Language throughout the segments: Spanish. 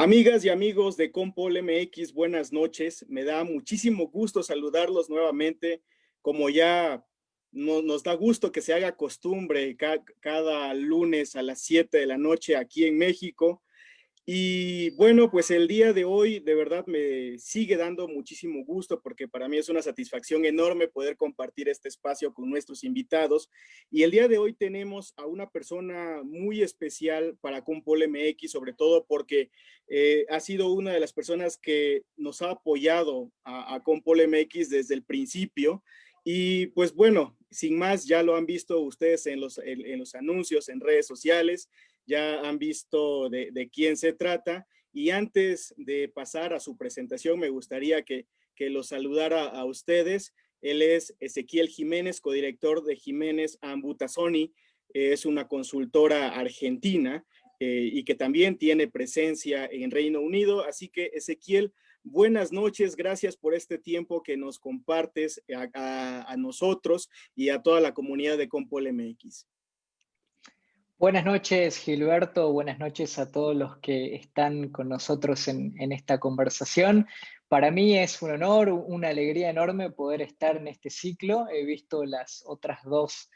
Amigas y amigos de Compol MX, buenas noches. Me da muchísimo gusto saludarlos nuevamente. Como ya nos da gusto que se haga costumbre cada lunes a las 7 de la noche aquí en México. Y bueno, pues el día de hoy de verdad me sigue dando muchísimo gusto porque para mí es una satisfacción enorme poder compartir este espacio con nuestros invitados. Y el día de hoy tenemos a una persona muy especial para Compol MX, sobre todo porque ha sido una de las personas que nos ha apoyado a Compol MX desde el principio. Y pues bueno, sin más, ya lo han visto ustedes en los anuncios, en redes sociales, ya han visto de quién se trata. Y antes de pasar a su presentación, me gustaría que los saludara a ustedes. Él es Ezequiel Jiménez, codirector de Jiménez Ambutazoni. Es una consultora argentina y que también tiene presencia en Reino Unido. Así que, Ezequiel, buenas noches, gracias por este tiempo que nos compartes a nosotros y a toda la comunidad de Compol MX. Buenas noches, Gilberto. Buenas noches a todos los que están con nosotros en esta conversación. Para mí es un honor, una alegría enorme poder estar en este ciclo. He visto las otras dos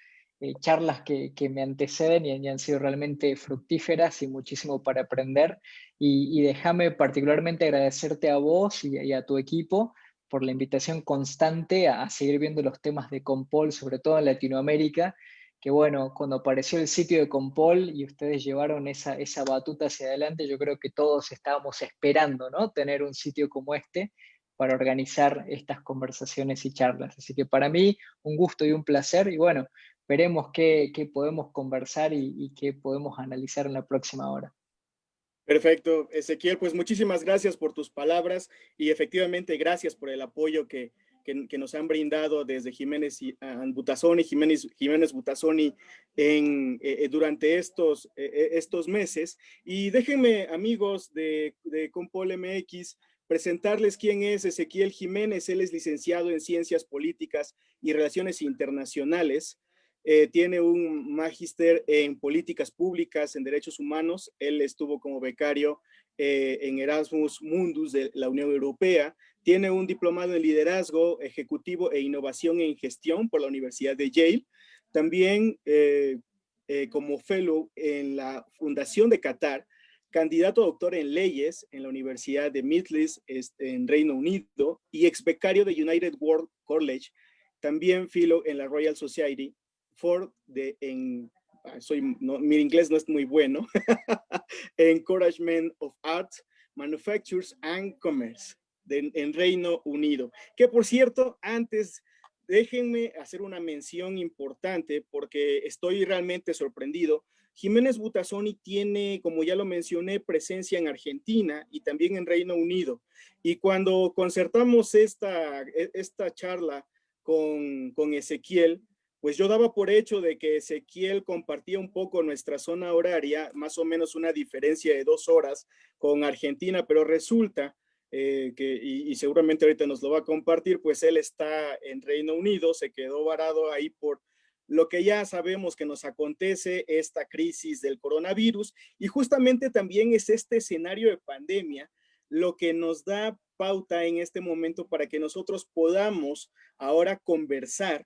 charlas que me anteceden y han sido realmente fructíferas y muchísimo para aprender. Y déjame particularmente agradecerte a vos y a tu equipo por la invitación constante a seguir viendo los temas de Compol, sobre todo en Latinoamérica, que bueno, cuando apareció el sitio de Compol y ustedes llevaron esa batuta hacia adelante, yo creo que todos estábamos esperando, ¿no? Tener un sitio como este para organizar estas conversaciones y charlas. Así que para mí, un gusto y un placer. Y bueno, veremos qué podemos conversar y qué podemos analizar en la próxima hora. Perfecto, Ezequiel, pues muchísimas gracias por tus palabras y efectivamente gracias por el apoyo que nos han brindado desde Jiménez y Butazoni, Jiménez Butazoni durante estos meses. Y déjenme, amigos de Compol MX, presentarles quién es Ezequiel Jiménez. Él es licenciado en Ciencias Políticas y Relaciones Internacionales. Tiene un magíster en políticas públicas, en derechos humanos. Él estuvo como becario en Erasmus Mundus de la Unión Europea. Tiene un diplomado en liderazgo ejecutivo e innovación en gestión por la Universidad de Yale. También como fellow en la Fundación de Qatar, candidato a doctor en leyes en la Universidad de Midlands en Reino Unido y ex becario de United World College, también fellow en la Royal Society for mi inglés no es muy bueno, Encouragement of Art, Manufactures and Commerce en Reino Unido. Que por cierto, antes déjenme hacer una mención importante porque estoy realmente sorprendido. Jiménez Butazoni tiene, como ya lo mencioné, presencia en Argentina y también en Reino Unido. Y cuando concertamos esta charla con Ezequiel, pues yo daba por hecho de que Ezequiel compartía un poco nuestra zona horaria, más o menos una diferencia de 2 horas con Argentina, pero resulta y seguramente ahorita nos lo va a compartir, pues él está en Reino Unido, se quedó varado ahí por lo que ya sabemos que nos acontece, esta crisis del coronavirus, y justamente también es este escenario de pandemia lo que nos da pauta en este momento para que nosotros podamos ahora conversar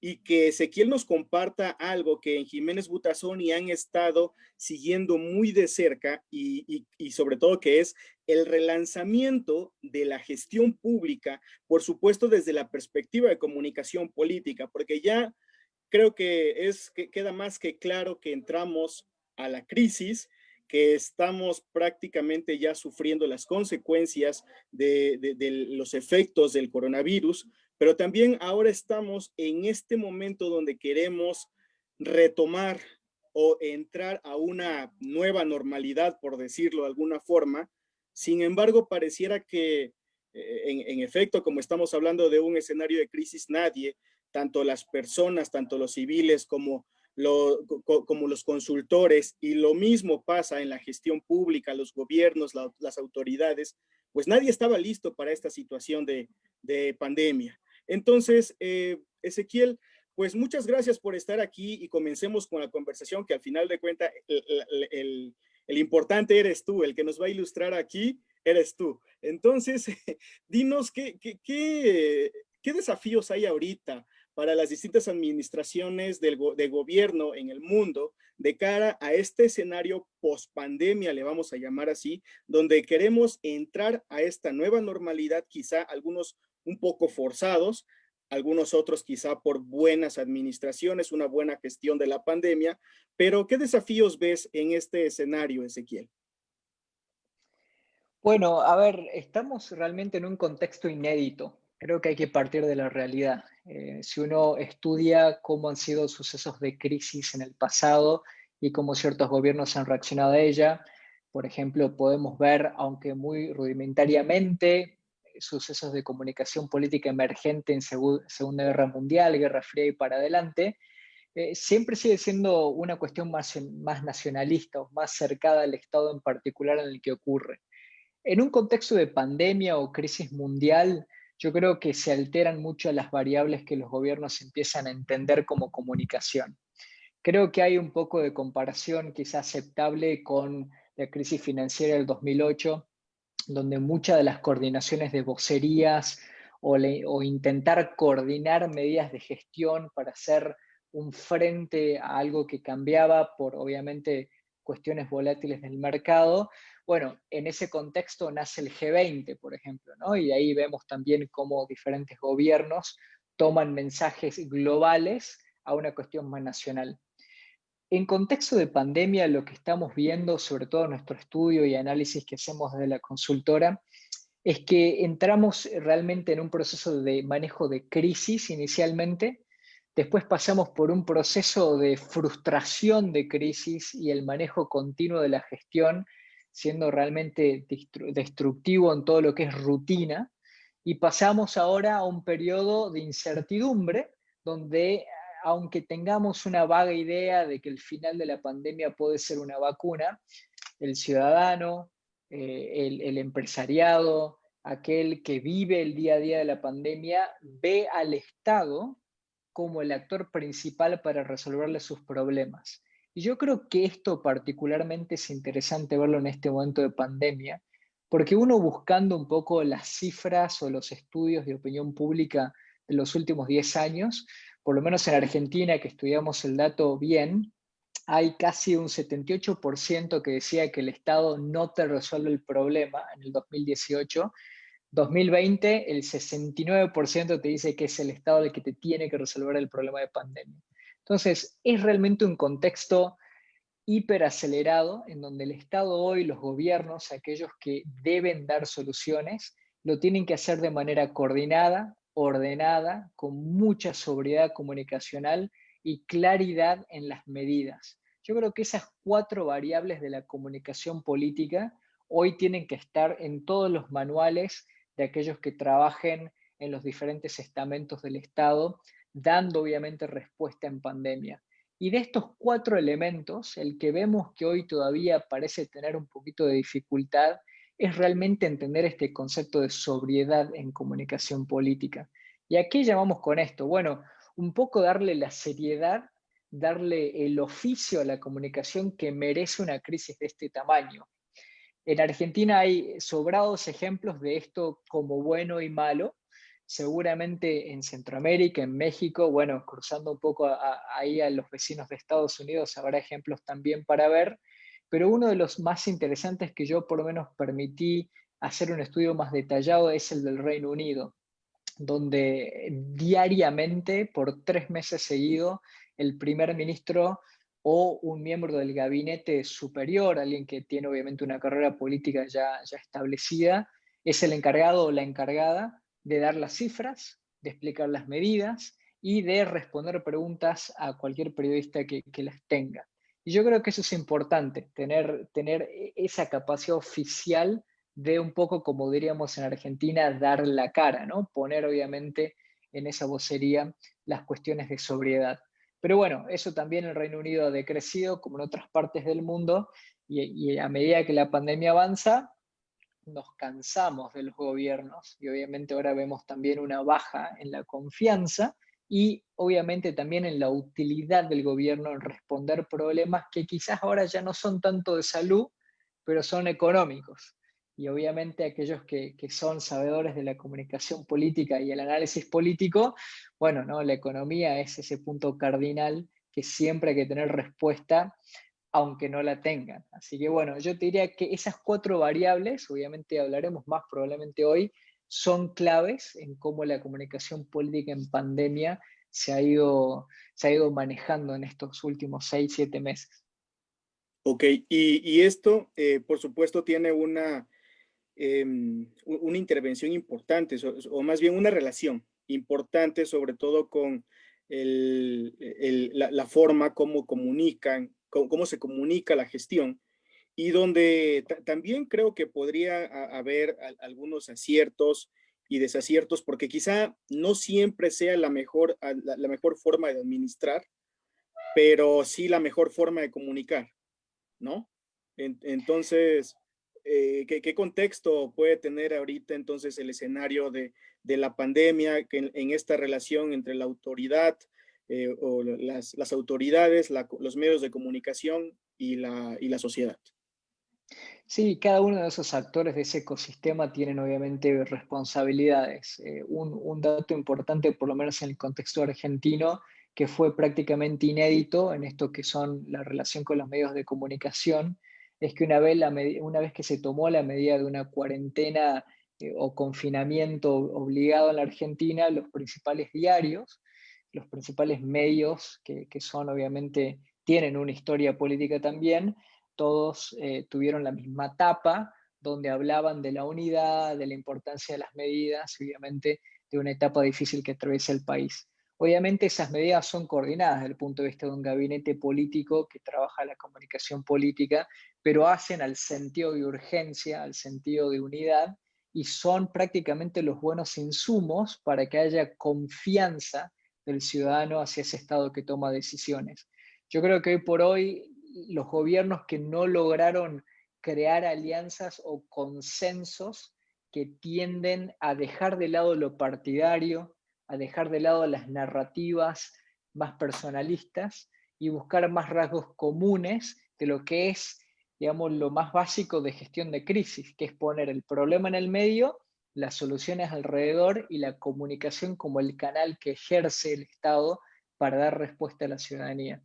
y que Ezequiel nos comparta algo que en Jiménez Butazoni han estado siguiendo muy de cerca y sobre todo que es el relanzamiento de la gestión pública, por supuesto desde la perspectiva de comunicación política, porque ya creo que queda más que claro que entramos a la crisis, que estamos prácticamente ya sufriendo las consecuencias de los efectos del coronavirus, pero también ahora estamos en este momento donde queremos retomar o entrar a una nueva normalidad, por decirlo de alguna forma. Sin embargo, pareciera que en efecto, como estamos hablando de un escenario de crisis, nadie, tanto las personas, tanto los civiles como los consultores, y lo mismo pasa en la gestión pública, los gobiernos, las autoridades, pues nadie estaba listo para esta situación de pandemia. Entonces, Ezequiel, pues muchas gracias por estar aquí y comencemos con la conversación que al final de cuentas El importante eres tú, el que nos va a ilustrar aquí eres tú. Entonces, dinos qué desafíos hay ahorita para las distintas administraciones de gobierno en el mundo de cara a este escenario post-pandemia, le vamos a llamar así, donde queremos entrar a esta nueva normalidad, quizá algunos un poco forzados, algunos otros quizá por buenas administraciones, una buena gestión de la pandemia, pero ¿qué desafíos ves en este escenario, Ezequiel? Bueno, a ver, estamos realmente en un contexto inédito. Creo que hay que partir de la realidad. Si uno estudia cómo han sido sucesos de crisis en el pasado y cómo ciertos gobiernos han reaccionado a ella, por ejemplo, podemos ver, aunque muy rudimentariamente, sucesos de comunicación política emergente en Segunda Guerra Mundial, Guerra Fría y para adelante, siempre sigue siendo una cuestión más nacionalista o más cercada al Estado en particular en el que ocurre. En un contexto de pandemia o crisis mundial, yo creo que se alteran mucho las variables que los gobiernos empiezan a entender como comunicación. Creo que hay un poco de comparación quizás aceptable con la crisis financiera del 2008, donde muchas de las coordinaciones de vocerías o intentar coordinar medidas de gestión para hacer un frente a algo que cambiaba por obviamente cuestiones volátiles del mercado. Bueno, en ese contexto nace el G20, por ejemplo, ¿no? Y ahí vemos también cómo diferentes gobiernos toman mensajes globales a una cuestión más nacional. En contexto de pandemia, lo que estamos viendo, sobre todo en nuestro estudio y análisis que hacemos desde la consultora, es que entramos realmente en un proceso de manejo de crisis inicialmente, después pasamos por un proceso de frustración de crisis y el manejo continuo de la gestión, siendo realmente destructivo en todo lo que es rutina, y pasamos ahora a un periodo de incertidumbre, donde aunque tengamos una vaga idea de que el final de la pandemia puede ser una vacuna, el ciudadano, el empresariado, aquel que vive el día a día de la pandemia, ve al Estado como el actor principal para resolverle sus problemas. Y yo creo que esto particularmente es interesante verlo en este momento de pandemia, porque uno buscando un poco las cifras o los estudios de opinión pública de los últimos 10 años, por lo menos en Argentina, que estudiamos el dato bien, hay casi un 78% que decía que el Estado no te resuelve el problema en el 2018. 2020, el 69% te dice que es el Estado el que te tiene que resolver el problema de pandemia. Entonces, es realmente un contexto hiperacelerado en donde el Estado hoy, los gobiernos, aquellos que deben dar soluciones, lo tienen que hacer de manera coordinada, ordenada, con mucha sobriedad comunicacional y claridad en las medidas. Yo creo que esas cuatro variables de la comunicación política hoy tienen que estar en todos los manuales de aquellos que trabajen en los diferentes estamentos del Estado, dando obviamente respuesta en pandemia. Y de estos cuatro elementos, el que vemos que hoy todavía parece tener un poquito de dificultad es realmente entender este concepto de sobriedad en comunicación política. ¿Y a qué llamamos con esto? Bueno, un poco darle la seriedad, darle el oficio a la comunicación que merece una crisis de este tamaño. En Argentina hay sobrados ejemplos de esto como bueno y malo. Seguramente en Centroamérica, en México, bueno, cruzando un poco ahí a los vecinos de Estados Unidos, habrá ejemplos también para ver, pero uno de los más interesantes que yo por lo menos permití hacer un estudio más detallado es el del Reino Unido, donde diariamente, por 3 meses seguidos, el primer ministro o un miembro del gabinete superior, alguien que tiene obviamente una carrera política ya establecida, es el encargado o la encargada de dar las cifras, de explicar las medidas y de responder preguntas a cualquier periodista que las tenga. Y yo creo que eso es importante, tener esa capacidad oficial de un poco, como diríamos en Argentina, dar la cara, ¿no? Poner obviamente en esa vocería las cuestiones de sobriedad. Pero bueno, eso también el Reino Unido ha decrecido, como en otras partes del mundo, y a medida que la pandemia avanza, nos cansamos de los gobiernos y obviamente ahora vemos también una baja en la confianza y obviamente también en la utilidad del gobierno en responder problemas que quizás ahora ya no son tanto de salud, pero son económicos. Y obviamente aquellos que son sabedores de la comunicación política y el análisis político, bueno, ¿no? La economía es ese punto cardinal que siempre hay que tener respuesta aunque no la tengan. Así que bueno, yo te diría que esas 4 variables, obviamente hablaremos más probablemente hoy, son claves en cómo la comunicación política en pandemia se ha ido manejando en estos últimos 6, 7 meses. Ok, y esto, por supuesto, tiene una intervención importante, o más bien una relación importante, sobre todo con la forma como comunican, cómo se comunica la gestión, y donde también creo que podría haber algunos aciertos y desaciertos, porque quizá no siempre sea la mejor forma de administrar, pero sí la mejor forma de comunicar, ¿no? Entonces, ¿qué contexto puede tener ahorita entonces el escenario de la pandemia que en esta relación entre la autoridad o las autoridades, los medios de comunicación y la sociedad? Sí, cada uno de esos actores de ese ecosistema tienen obviamente responsabilidades. Un dato importante, por lo menos en el contexto argentino, que fue prácticamente inédito en esto que son la relación con los medios de comunicación, es que una vez que se tomó la medida de una cuarentena o confinamiento obligado en la Argentina, los principales diarios, los principales medios que son obviamente, tienen una historia política también, todos tuvieron la misma tapa, donde hablaban de la unidad, de la importancia de las medidas, obviamente de una etapa difícil que atraviesa el país. Obviamente esas medidas son coordinadas desde el punto de vista de un gabinete político que trabaja la comunicación política, pero hacen al sentido de urgencia, al sentido de unidad, y son prácticamente los buenos insumos para que haya confianza del ciudadano hacia ese Estado que toma decisiones. Yo creo que hoy por hoy los gobiernos que no lograron crear alianzas o consensos que tienden a dejar de lado lo partidario, a dejar de lado las narrativas más personalistas y buscar más rasgos comunes de lo que es, digamos, lo más básico de gestión de crisis, que es poner el problema en el medio, las soluciones alrededor y la comunicación como el canal que ejerce el Estado para dar respuesta a la ciudadanía.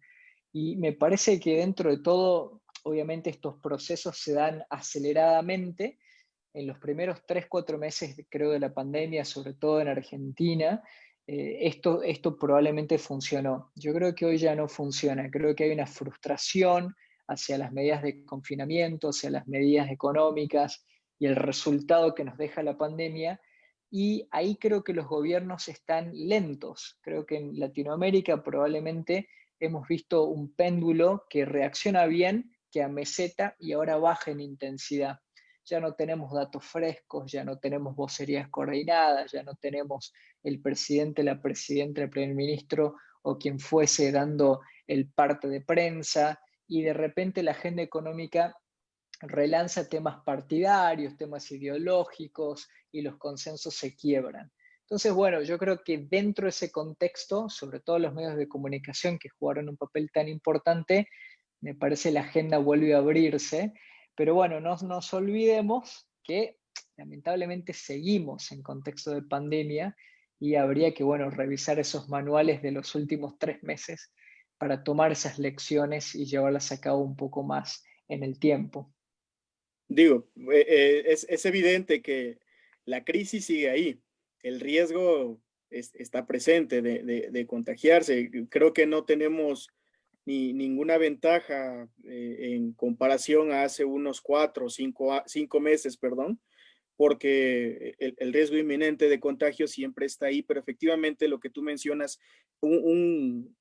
Y me parece que dentro de todo, obviamente estos procesos se dan aceleradamente. En los primeros 3, 4 meses, creo, de la pandemia, sobre todo en Argentina, esto probablemente funcionó. Yo creo que hoy ya no funciona. Creo que hay una frustración hacia las medidas de confinamiento, hacia las medidas económicas y el resultado que nos deja la pandemia. Y ahí creo que los gobiernos están lentos. Creo que en Latinoamérica probablemente hemos visto un péndulo que reacciona bien, que ameseta y ahora baja en intensidad. Ya no tenemos datos frescos, ya no tenemos vocerías coordinadas, ya no tenemos el presidente, la presidenta, el primer ministro o quien fuese dando el parte de prensa, y de repente la agenda económica relanza temas partidarios, temas ideológicos, y los consensos se quiebran. Entonces, bueno, yo creo que dentro de ese contexto, sobre todo los medios de comunicación que jugaron un papel tan importante, me parece la agenda vuelve a abrirse, pero bueno, no nos olvidemos que lamentablemente seguimos en contexto de pandemia y habría que, bueno, revisar esos manuales de los últimos 3 meses para tomar esas lecciones y llevarlas a cabo un poco más en el tiempo. Digo, es evidente que la crisis sigue ahí, el riesgo está presente de contagiarse. Creo que no tenemos ninguna ventaja en comparación a hace unos 4 o 5 meses, perdón, porque el riesgo inminente de contagio siempre está ahí, pero efectivamente lo que tú mencionas, un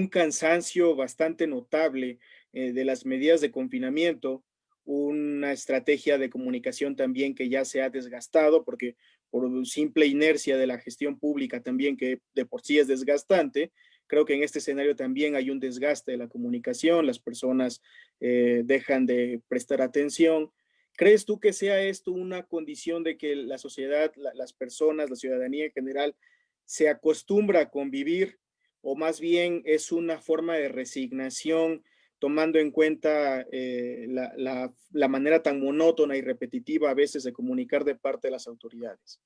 cansancio bastante notable de las medidas de confinamiento, una estrategia de comunicación también que ya se ha desgastado, porque por simple inercia de la gestión pública también, que de por sí es desgastante, creo que en este escenario también hay un desgaste de la comunicación, las personas dejan de prestar atención. ¿Crees tú que sea esto una condición de que la sociedad, las personas, la ciudadanía en general, se acostumbra a convivir, o más bien es una forma de resignación tomando en cuenta la manera tan monótona y repetitiva a veces de comunicar de parte de las autoridades?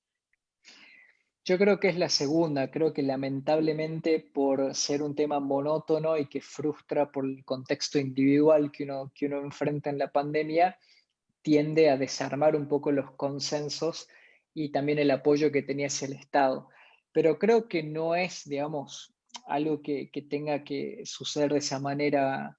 Yo creo que es la segunda, creo que lamentablemente por ser un tema monótono y que frustra por el contexto individual que uno enfrenta en la pandemia, tiende a desarmar un poco los consensos y también el apoyo que tenía hacia el Estado. Pero creo que no es, digamos, algo que tenga que suceder de esa manera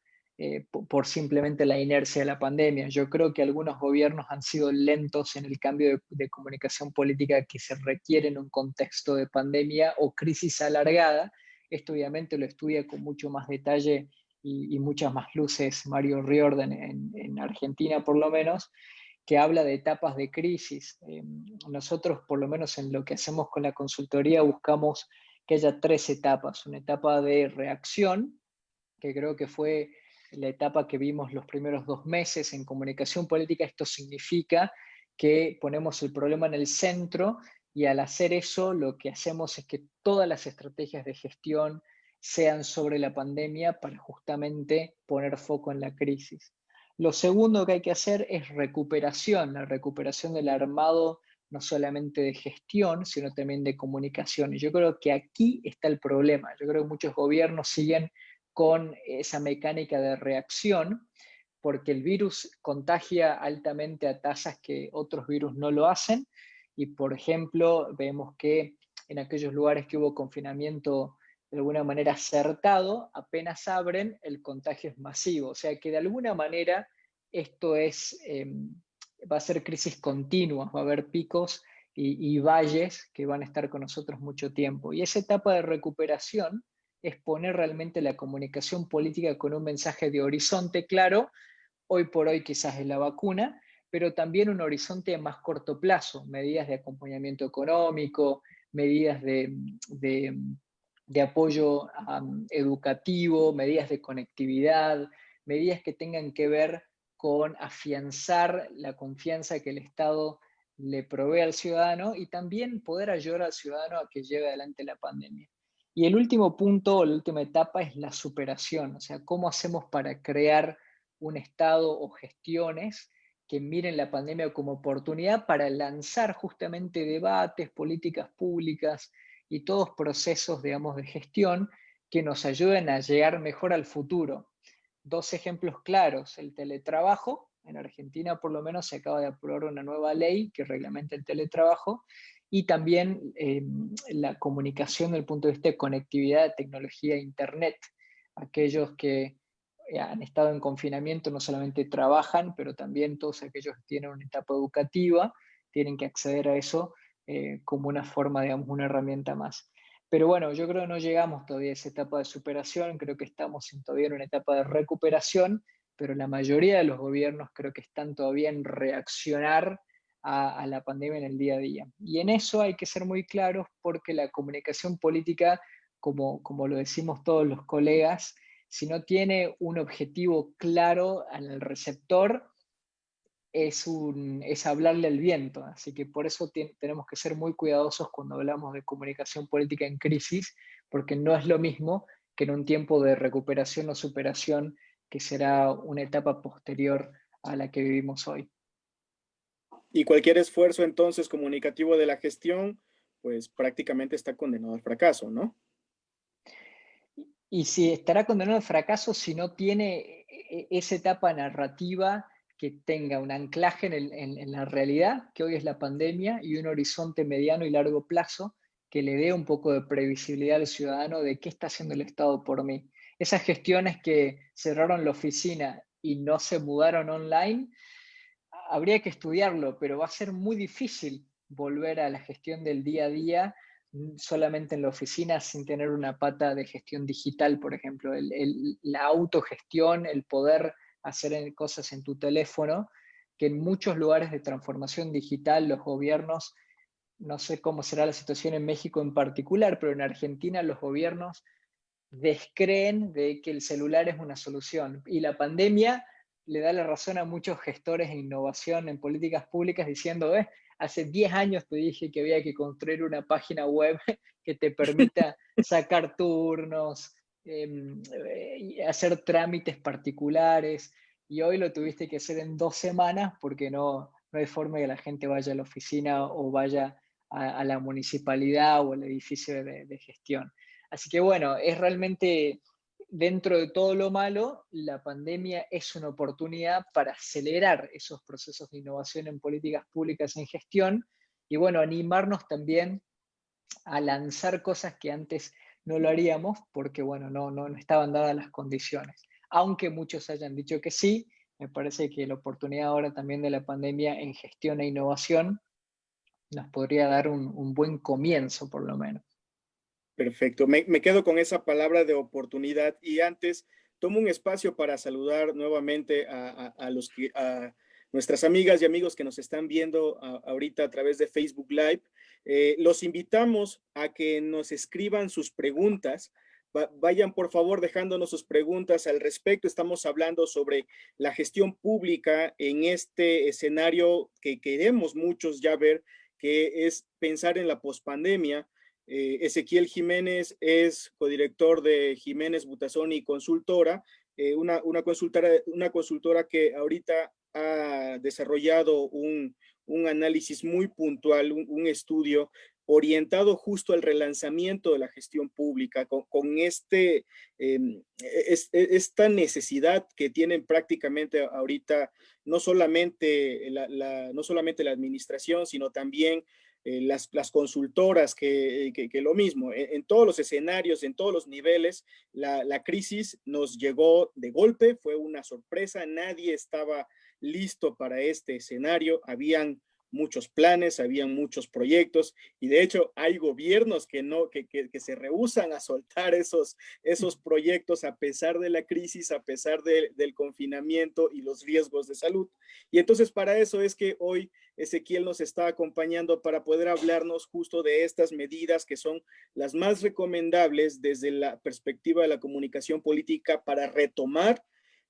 por simplemente la inercia de la pandemia. Yo creo que algunos gobiernos han sido lentos en el cambio de comunicación política que se requiere en un contexto de pandemia o crisis alargada. Esto obviamente lo estudia con mucho más detalle y muchas más luces Mario Riordan en Argentina por lo menos, que habla de etapas de crisis. Nosotros, por lo menos en lo que hacemos con la consultoría, buscamos que haya tres etapas. Una etapa de reacción, que creo que fue la etapa que vimos los primeros 2 meses en comunicación política. Esto significa que ponemos el problema en el centro y al hacer eso lo que hacemos es que todas las estrategias de gestión sean sobre la pandemia para justamente poner foco en la crisis. Lo segundo que hay que hacer es recuperación, la recuperación del armado no solamente de gestión, sino también de comunicación. Y yo creo que aquí está el problema. Yo creo que muchos gobiernos siguen con esa mecánica de reacción, porque el virus contagia altamente a tasas que otros virus no lo hacen. Y, por ejemplo, vemos que en aquellos lugares que hubo confinamiento de alguna manera acertado, apenas abren, el contagio es masivo. O sea que de alguna manera esto va a ser crisis continua, va a haber picos y valles que van a estar con nosotros mucho tiempo. Y esa etapa de recuperación es poner realmente la comunicación política con un mensaje de horizonte claro. Hoy por hoy quizás es la vacuna, pero también un horizonte a más corto plazo, medidas de acompañamiento económico, medidas de apoyo educativo, medidas de conectividad, medidas que tengan que ver con afianzar la confianza que el Estado le provee al ciudadano y también poder ayudar al ciudadano a que lleve adelante la pandemia. Y el último punto, o la última etapa es la superación, o sea, cómo hacemos para crear un Estado o gestiones que miren la pandemia como oportunidad para lanzar justamente debates, políticas públicas y todos procesos, digamos, de gestión que nos ayuden a llegar mejor al futuro. Dos ejemplos claros, el teletrabajo. En Argentina por lo menos se acaba de aprobar una nueva ley que reglamenta el teletrabajo y también la comunicación desde el punto de vista de conectividad, tecnología e internet. Aquellos que han estado en confinamiento no solamente trabajan, pero también todos aquellos que tienen una etapa educativa tienen que acceder a eso como una forma, digamos, una herramienta más. Pero bueno, yo creo que no llegamos todavía a esa etapa de superación, creo que estamos todavía en una etapa de recuperación, pero la mayoría de los gobiernos creo que están todavía en reaccionar a la pandemia en el día a día. Y en eso hay que ser muy claros porque la comunicación política, como lo decimos todos los colegas, si no tiene un objetivo claro en el receptor, es hablarle al viento. Así que por eso tenemos que ser muy cuidadosos cuando hablamos de comunicación política en crisis, porque no es lo mismo que en un tiempo de recuperación o superación, que será una etapa posterior a la que vivimos hoy. Y cualquier esfuerzo entonces comunicativo de la gestión, pues prácticamente está condenado al fracaso, ¿no? Y si estará condenado al fracaso si no tiene esa etapa narrativa que tenga un anclaje en la realidad, que hoy es la pandemia, y un horizonte mediano y largo plazo que le dé un poco de previsibilidad al ciudadano de qué está haciendo el Estado por mí. Esas gestiones que cerraron la oficina y no se mudaron online, habría que estudiarlo, pero va a ser muy difícil volver a la gestión del día a día solamente en la oficina sin tener una pata de gestión digital, por ejemplo, la autogestión, el poder hacer cosas en tu teléfono, que en muchos lugares de transformación digital los gobiernos, no sé cómo será la situación en México en particular, pero en Argentina los gobiernos descreen de que el celular es una solución. Y la pandemia le da la razón a muchos gestores en innovación en políticas públicas diciendo, hace 10 años te dije que había que construir una página web que te permita sacar turnos, hacer trámites particulares, y hoy lo tuviste que hacer en 2 semanas porque no hay forma de que la gente vaya a la oficina o vaya a la municipalidad o al edificio de gestión. Así que bueno, es realmente, dentro de todo lo malo, la pandemia es una oportunidad para acelerar esos procesos de innovación en políticas públicas en gestión y bueno, animarnos también a lanzar cosas que antes no lo haríamos porque, bueno, no estaban dadas las condiciones. Aunque muchos hayan dicho que sí, me parece que la oportunidad ahora también de la pandemia en gestión e innovación nos podría dar un buen comienzo, por lo menos. Perfecto. Me quedo con esa palabra de oportunidad y antes tomo un espacio para saludar nuevamente a nuestras amigas y amigos que nos están viendo ahorita a través de Facebook Live. Los invitamos a que nos escriban sus preguntas. Vayan por favor dejándonos sus preguntas al respecto. Estamos hablando sobre la gestión pública en este escenario que queremos muchos ya ver, que es pensar en la pospandemia. Ezequiel Jiménez es codirector de Jiménez Butazón y Consultora, una consultora que ahorita ha desarrollado un análisis muy puntual, un estudio orientado justo al relanzamiento de la gestión pública, con esta necesidad que tienen prácticamente ahorita no solamente no solamente la administración, sino también las consultoras, que lo mismo, en todos los escenarios, en todos los niveles, la crisis nos llegó de golpe, fue una sorpresa, nadie estaba listo para este escenario, habían muchos planes, habían muchos proyectos y de hecho hay gobiernos que se rehúsan a soltar esos proyectos a pesar de la crisis, a pesar del confinamiento y los riesgos de salud. Y entonces para eso es que hoy Ezequiel nos está acompañando para poder hablarnos justo de estas medidas que son las más recomendables desde la perspectiva de la comunicación política para retomar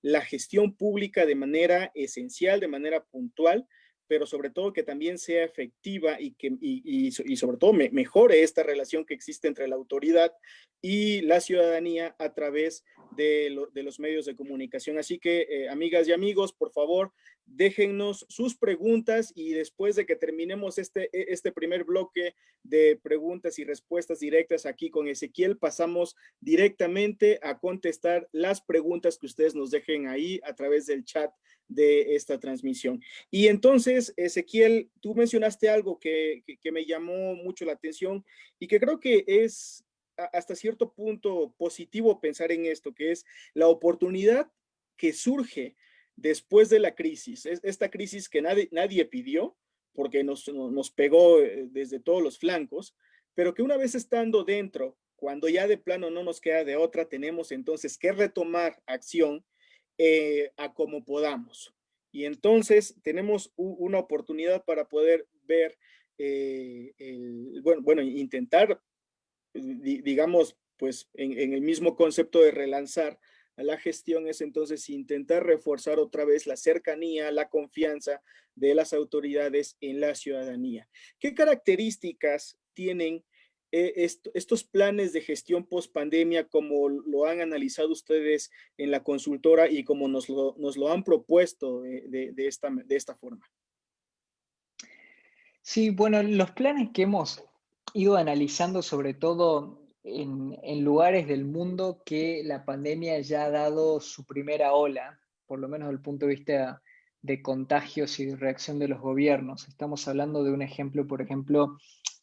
la gestión pública de manera esencial, de manera puntual, pero sobre todo que también sea efectiva y sobre todo mejore esta relación que existe entre la autoridad y la ciudadanía a través de los medios de comunicación. Así que, amigas y amigos, por favor, déjennos sus preguntas y después de que terminemos este primer bloque de preguntas y respuestas directas aquí con Ezequiel, pasamos directamente a contestar las preguntas que ustedes nos dejen ahí a través del chat de esta transmisión. Y entonces, Ezequiel, tú mencionaste algo que me llamó mucho la atención y que creo que es hasta cierto punto positivo pensar en esto, que es la oportunidad que surge después de la crisis, esta crisis que nadie pidió, porque nos pegó desde todos los flancos, pero que una vez estando dentro, cuando ya de plano no nos queda de otra, tenemos entonces que retomar acción a como podamos. Y entonces tenemos una oportunidad para poder ver, bueno, intentar, digamos, pues en el mismo concepto de relanzar a la gestión es entonces intentar reforzar otra vez la cercanía, la confianza de las autoridades en la ciudadanía. ¿Qué características tienen estos planes de gestión post pandemia como lo han analizado ustedes en la consultora y como nos lo han propuesto de esta forma? Sí, bueno, los planes que hemos ido analizando, sobre todo en lugares del mundo que la pandemia ya ha dado su primera ola, por lo menos desde el punto de vista de contagios y de reacción de los gobiernos. Estamos hablando de un ejemplo, por ejemplo,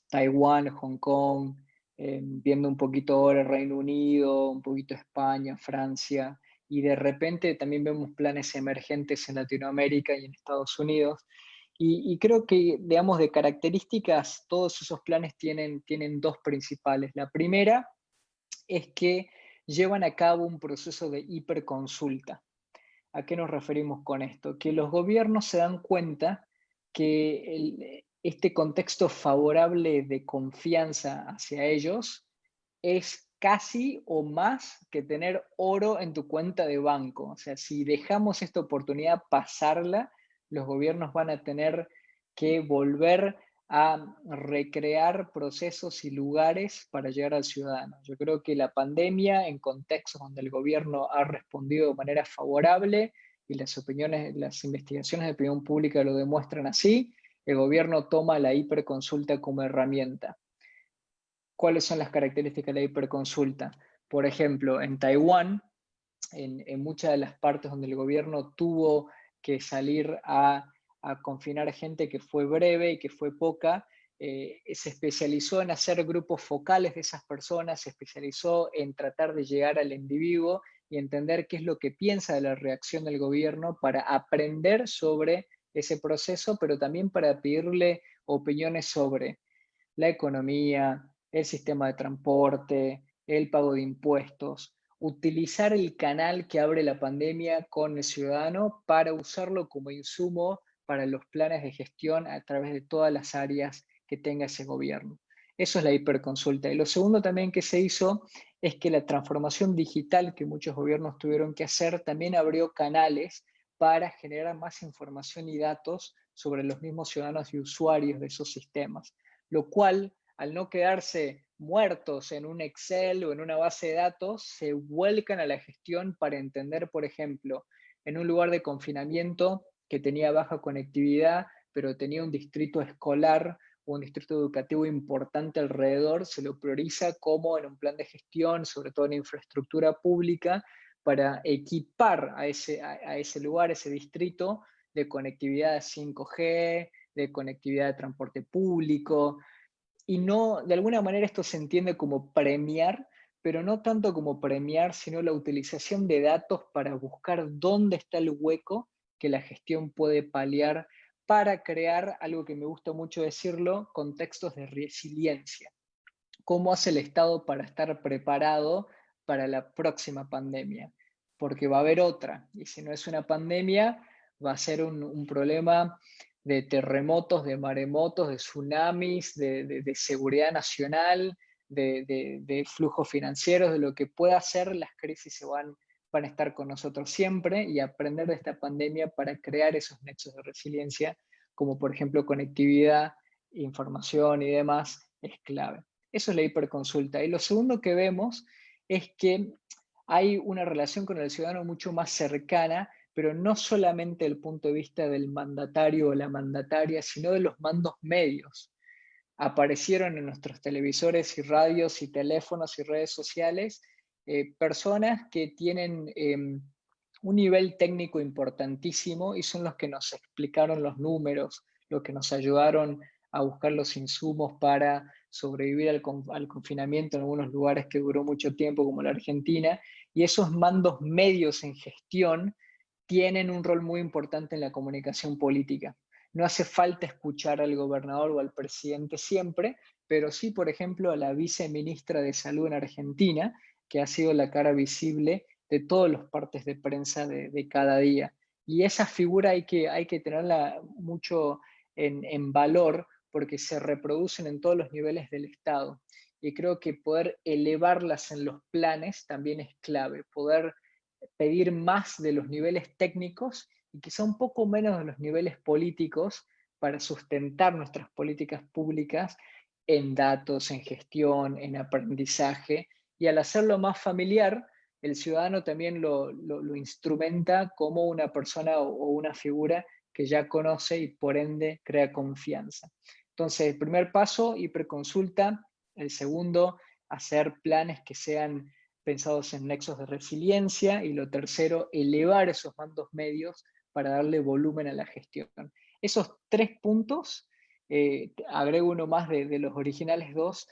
Taiwán, Hong Kong, viendo un poquito ahora Reino Unido, un poquito España, Francia, y de repente también vemos planes emergentes en Latinoamérica y en Estados Unidos. Y creo que, digamos, de características, todos esos planes tienen dos principales. La primera es que llevan a cabo un proceso de hiperconsulta. ¿A qué nos referimos con esto? Que los gobiernos se dan cuenta que este contexto favorable de confianza hacia ellos es casi o más que tener oro en tu cuenta de banco. O sea, si dejamos esta oportunidad pasarla, los gobiernos van a tener que volver a recrear procesos y lugares para llegar al ciudadano. Yo creo que la pandemia, en contextos donde el gobierno ha respondido de manera favorable y las opiniones, las investigaciones de opinión pública lo demuestran así, el gobierno toma la hiperconsulta como herramienta. ¿Cuáles son las características de la hiperconsulta? Por ejemplo, en Taiwán, en muchas de las partes donde el gobierno tuvo que salir a confinar gente que fue breve y que fue poca, se especializó en hacer grupos focales de esas personas, se especializó en tratar de llegar al individuo y entender qué es lo que piensa de la reacción del gobierno para aprender sobre ese proceso, pero también para pedirle opiniones sobre la economía, el sistema de transporte, el pago de impuestos, utilizar el canal que abre la pandemia con el ciudadano para usarlo como insumo para los planes de gestión a través de todas las áreas que tenga ese gobierno. Eso es la hiperconsulta. Y lo segundo también que se hizo es que la transformación digital que muchos gobiernos tuvieron que hacer también abrió canales para generar más información y datos sobre los mismos ciudadanos y usuarios de esos sistemas, lo cual, al no quedarse muertos en un Excel o en una base de datos, se vuelcan a la gestión para entender, por ejemplo, en un lugar de confinamiento que tenía baja conectividad, pero tenía un distrito escolar o un distrito educativo importante alrededor, se lo prioriza como en un plan de gestión, sobre todo en infraestructura pública, para equipar a ese lugar, ese distrito, de conectividad 5G, de conectividad de transporte público, y no, de alguna manera esto se entiende como premiar, pero no tanto como premiar, sino la utilización de datos para buscar dónde está el hueco que la gestión puede paliar para crear algo que me gusta mucho decirlo, contextos de resiliencia. ¿Cómo hace el Estado para estar preparado para la próxima pandemia? Porque va a haber otra, y si no es una pandemia, va a ser un problema de terremotos, de maremotos, de tsunamis, de seguridad nacional, de flujos financieros, de lo que pueda ser, las crisis van a estar con nosotros siempre, y aprender de esta pandemia para crear esos nexos de resiliencia, como por ejemplo conectividad, información y demás, es clave. Eso es la hiperconsulta. Y lo segundo que vemos es que hay una relación con el ciudadano mucho más cercana, pero no solamente desde el punto de vista del mandatario o la mandataria, sino de los mandos medios. Aparecieron en nuestros televisores y radios y teléfonos y redes sociales personas que tienen un nivel técnico importantísimo y son los que nos explicaron los números, los que nos ayudaron a buscar los insumos para sobrevivir al confinamiento en algunos lugares que duró mucho tiempo, como la Argentina, y esos mandos medios en gestión tienen un rol muy importante en la comunicación política. No hace falta escuchar al gobernador o al presidente siempre, pero sí, por ejemplo, a la viceministra de Salud en Argentina, que ha sido la cara visible de todos los partes de prensa de cada día. Y esa figura hay que tenerla mucho en valor porque se reproducen en todos los niveles del Estado. Y creo que poder elevarlas en los planes también es clave, poder pedir más de los niveles técnicos y quizá un poco menos de los niveles políticos para sustentar nuestras políticas públicas en datos, en gestión, en aprendizaje. Y al hacerlo más familiar, el ciudadano también lo instrumenta como una persona o una figura que ya conoce y por ende crea confianza. Entonces, el primer paso, hiperconsulta. El segundo, hacer planes que sean pensados en nexos de resiliencia. Y lo tercero, elevar esos mandos medios para darle volumen a la gestión. Esos tres puntos, agrego uno más de los originales dos,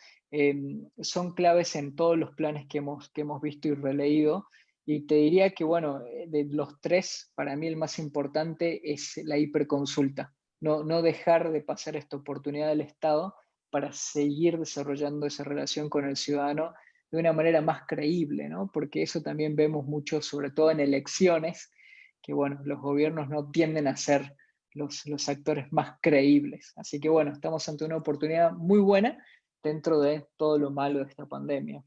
son claves en todos los planes que hemos visto y releído. Y te diría que, bueno, de los tres, para mí el más importante es la hiperconsulta. No dejar de pasar esta oportunidad del Estado para seguir desarrollando esa relación con el ciudadano de una manera más creíble, ¿no? Porque eso también vemos mucho, sobre todo en elecciones, que bueno, los gobiernos no tienden a ser los actores más creíbles. Así que bueno, estamos ante una oportunidad muy buena dentro de todo lo malo de esta pandemia.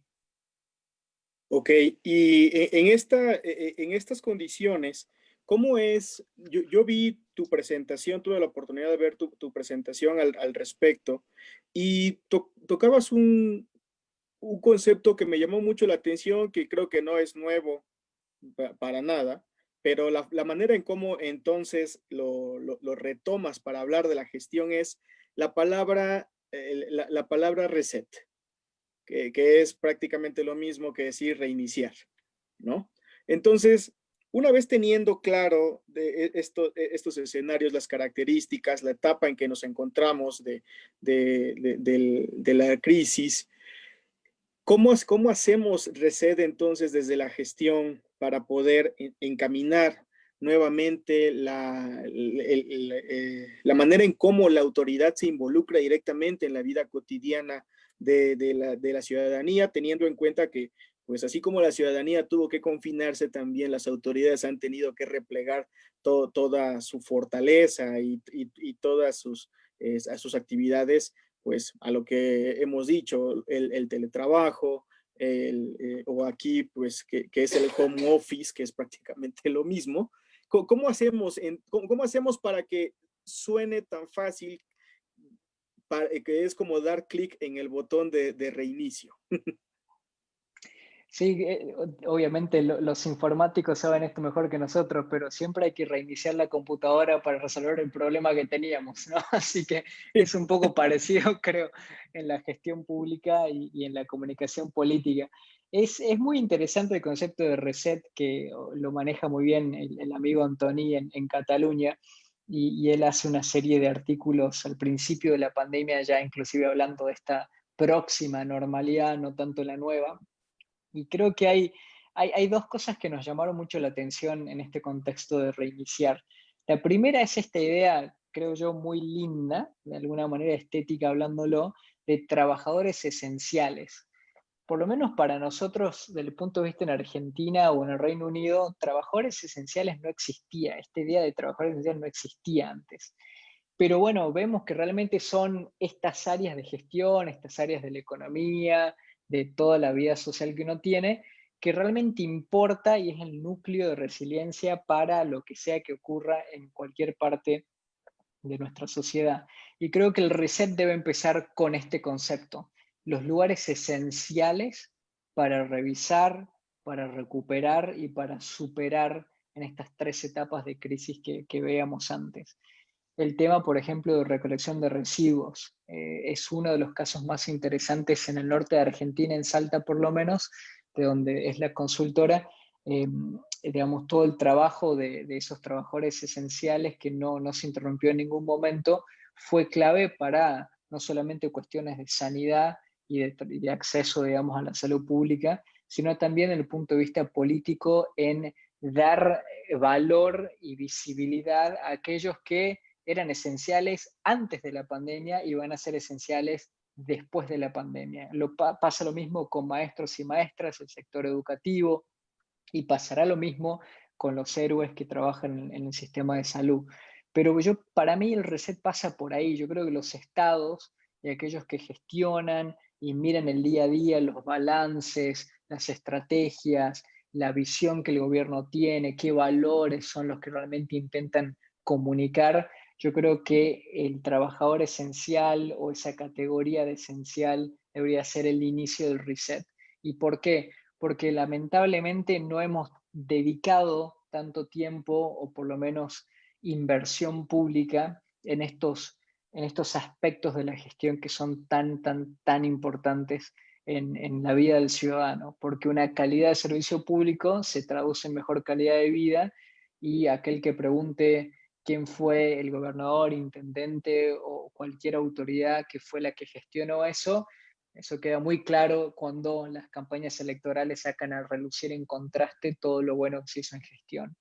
Ok, y en estas condiciones, ¿cómo es? Yo vi tu presentación, tuve la oportunidad de ver tu presentación al respecto y tocabas un concepto que me llamó mucho la atención, que creo que no es nuevo para nada, pero la manera en cómo entonces lo retomas para hablar de la gestión es la palabra reset, que es prácticamente lo mismo que decir reiniciar, ¿no? Entonces, una vez teniendo claro estos escenarios, las características, la etapa en que nos encontramos de la crisis, ¿cómo hacemos reset entonces desde la gestión para poder encaminar nuevamente la manera en cómo la autoridad se involucra directamente en la vida cotidiana de la ciudadanía, teniendo en cuenta que, pues así como la ciudadanía tuvo que confinarse, también las autoridades han tenido que replegar toda su fortaleza y todas sus actividades, pues a lo que hemos dicho, el teletrabajo, o aquí pues que es el home office, que es prácticamente lo mismo. ¿Cómo hacemos, cómo hacemos para que suene tan fácil, que es como dar clic en el botón de reinicio? Sí, obviamente los informáticos saben esto mejor que nosotros, pero siempre hay que reiniciar la computadora para resolver el problema que teníamos, ¿no? Así que es un poco parecido, creo, en la gestión pública y en la comunicación política. Es muy interesante el concepto de reset que lo maneja muy bien el amigo Antoni en Cataluña, y él hace una serie de artículos al principio de la pandemia, ya inclusive hablando de esta próxima normalidad, no tanto la nueva. Y creo que hay dos cosas que nos llamaron mucho la atención en este contexto de reiniciar. La primera es esta idea, creo yo, muy linda, de alguna manera estética hablándolo, de trabajadores esenciales. Por lo menos para nosotros, desde el punto de vista en Argentina o en el Reino Unido, trabajadores esenciales no existía. Esta idea de trabajadores esenciales no existía antes. Pero bueno, vemos que realmente son estas áreas de gestión, estas áreas de la economía, de toda la vida social que uno tiene, que realmente importa y es el núcleo de resiliencia para lo que sea que ocurra en cualquier parte de nuestra sociedad. Y creo que el reset debe empezar con este concepto, los lugares esenciales para revisar, para recuperar y para superar en estas tres etapas de crisis que veíamos antes. El tema, por ejemplo, de recolección de residuos es uno de los casos más interesantes en el norte de Argentina, en Salta por lo menos, de donde es la consultora. Digamos, todo el trabajo de esos trabajadores esenciales que no se interrumpió en ningún momento fue clave para no solamente cuestiones de sanidad y de acceso, digamos, a la salud pública, sino también desde el punto de vista político en dar valor y visibilidad a aquellos que eran esenciales antes de la pandemia y van a ser esenciales después de la pandemia. Pasa lo mismo con maestros y maestras, el sector educativo, y pasará lo mismo con los héroes que trabajan en el sistema de salud. Pero para mí el reset pasa por ahí. Yo creo que los estados y aquellos que gestionan y miran el día a día, los balances, las estrategias, la visión que el gobierno tiene, qué valores son los que realmente intentan comunicar, yo creo que el trabajador esencial o esa categoría de esencial debería ser el inicio del reset. ¿Y por qué? Porque lamentablemente no hemos dedicado tanto tiempo o por lo menos inversión pública en estos aspectos de la gestión que son tan importantes en la vida del ciudadano, porque una calidad de servicio público se traduce en mejor calidad de vida, y aquel que pregunte quién fue el gobernador, intendente o cualquier autoridad que fue la que gestionó eso queda muy claro cuando las campañas electorales sacan a relucir en contraste todo lo bueno que se hizo en gestión.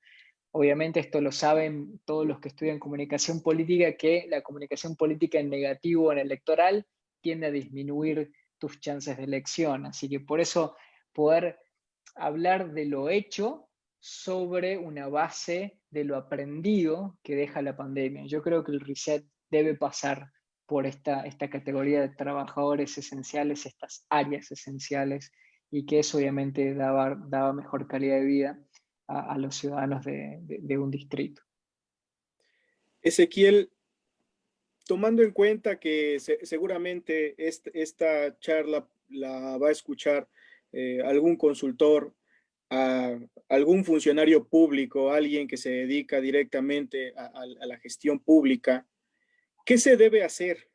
Obviamente esto lo saben todos los que estudian comunicación política, que la comunicación política en negativo en electoral tiende a disminuir tus chances de elección. Así que por eso poder hablar de lo hecho sobre una base de lo aprendido que deja la pandemia. Yo creo que el reset debe pasar por esta categoría de trabajadores esenciales, estas áreas esenciales, y que eso obviamente daba mejor calidad de vida a los ciudadanos de un distrito. Ezequiel, tomando en cuenta que seguramente esta charla la va a escuchar algún consultor, a algún funcionario público, alguien que se dedica directamente a la gestión pública, ¿qué se debe hacer?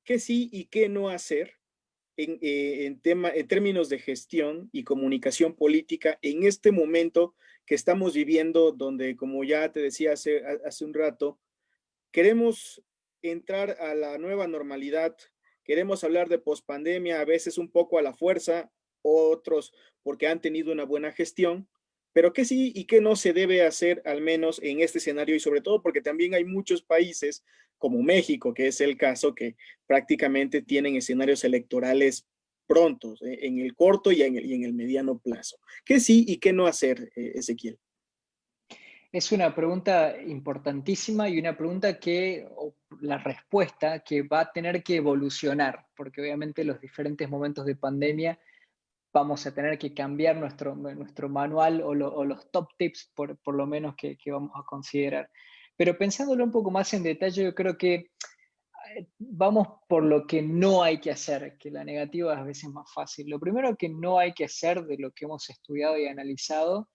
¿Qué sí y qué no hacer en términos de gestión y comunicación política en este momento que estamos viviendo, donde, como ya te decía hace un rato, queremos entrar a la nueva normalidad, queremos hablar de pospandemia, a veces un poco a la fuerza, otros porque han tenido una buena gestión, pero qué sí y qué no se debe hacer, al menos en este escenario, y sobre todo porque también hay muchos países como México, que es el caso, que prácticamente tienen escenarios electorales prontos, en el corto y en el mediano plazo. ¿Qué sí y qué no hacer, Ezequiel? Es una pregunta importantísima y una pregunta o la respuesta que va a tener que evolucionar, porque obviamente los diferentes momentos de pandemia vamos a tener que cambiar nuestro manual o los top tips, por lo menos que vamos a considerar. Pero pensándolo un poco más en detalle, yo creo que vamos por lo que no hay que hacer, que la negativa es a veces más fácil. Lo primero que no hay que hacer de lo que hemos estudiado y analizado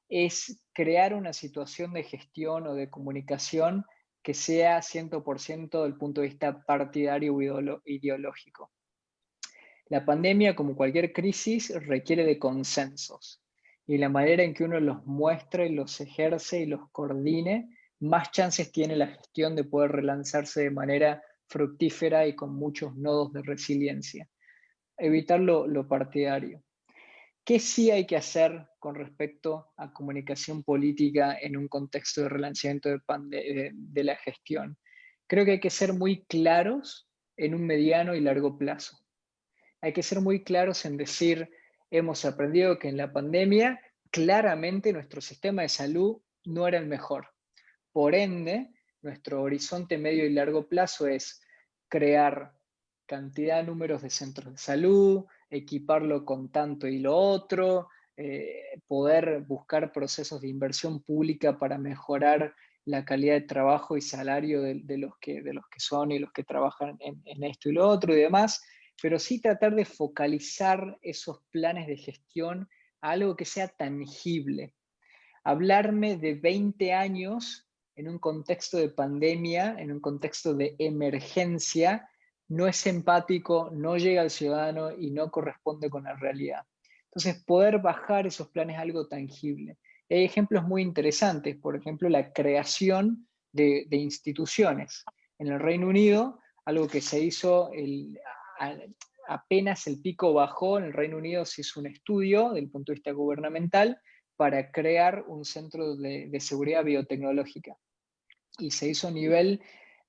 es crear una situación de gestión o de comunicación que sea 100% del punto de vista partidario o ideológico. La pandemia, como cualquier crisis, requiere de consensos y la manera en que uno los muestra y los ejerce y los coordine, más chances tiene la gestión de poder relanzarse de manera fructífera y con muchos nodos de resiliencia. Evitar lo partidario. ¿Qué sí hay que hacer con respecto a comunicación política en un contexto de relanzamiento de la gestión? Creo que hay que ser muy claros en un mediano y largo plazo. Hay que ser muy claros en decir, hemos aprendido que en la pandemia claramente nuestro sistema de salud no era el mejor. Por ende, nuestro horizonte medio y largo plazo es crear cantidad de números de centros de salud, equiparlo con tanto y lo otro, poder buscar procesos de inversión pública para mejorar la calidad de trabajo y salario de los que son y los que trabajan en esto y lo otro y demás, pero sí tratar de focalizar esos planes de gestión a algo que sea tangible. Hablarme de 20 años en un contexto de pandemia, en un contexto de emergencia, no es empático, no llega al ciudadano y no corresponde con la realidad. Entonces, poder bajar esos planes a algo tangible. Hay ejemplos muy interesantes, por ejemplo, la creación de instituciones. En el Reino Unido, algo que se hizo apenas el pico bajó, en el Reino Unido se hizo un estudio del punto de vista gubernamental para crear un centro de seguridad biotecnológica. Y se hizo a nivel,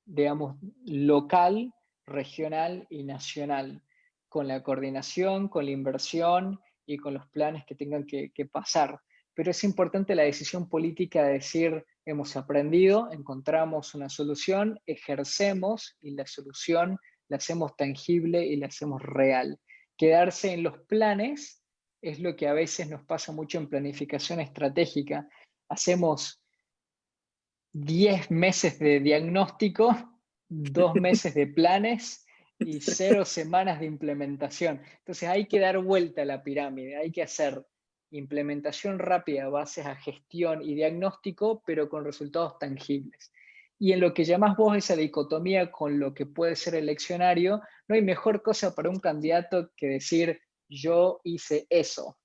digamos, local, regional y nacional, con la coordinación, con la inversión y con los planes que tengan que pasar. Pero es importante la decisión política de decir, hemos aprendido, encontramos una solución, ejercemos y la solución la hacemos tangible y la hacemos real. Quedarse en los planes es lo que a veces nos pasa mucho en planificación estratégica. Hacemos 10 meses de diagnóstico, 2 meses de planes y 0 semanas de implementación. Entonces hay que dar vuelta a la pirámide, hay que hacer implementación rápida, bases a gestión y diagnóstico, pero con resultados tangibles. Y en lo que llamás vos esa dicotomía con lo que puede ser eleccionario, no hay mejor cosa para un candidato que decir yo hice eso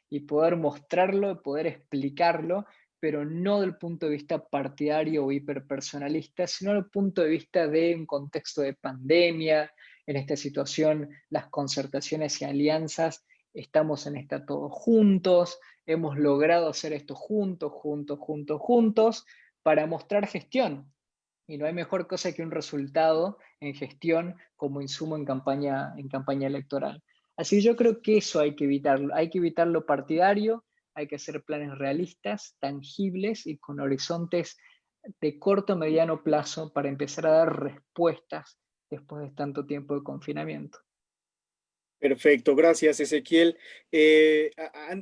y poder mostrarlo, poder explicarlo, pero no del punto de vista partidario o hiperpersonalista, sino del punto de vista de un contexto de pandemia. En esta situación, las concertaciones y alianzas, estamos en esta todos juntos, hemos logrado hacer esto juntos, juntos, juntos, juntos, para mostrar gestión. Y no hay mejor cosa que un resultado en gestión como insumo en campaña electoral. Así que yo creo que eso hay que evitar lo partidario, hay que hacer planes realistas, tangibles y con horizontes de corto o mediano plazo para empezar a dar respuestas después de tanto tiempo de confinamiento. Perfecto, gracias Ezequiel.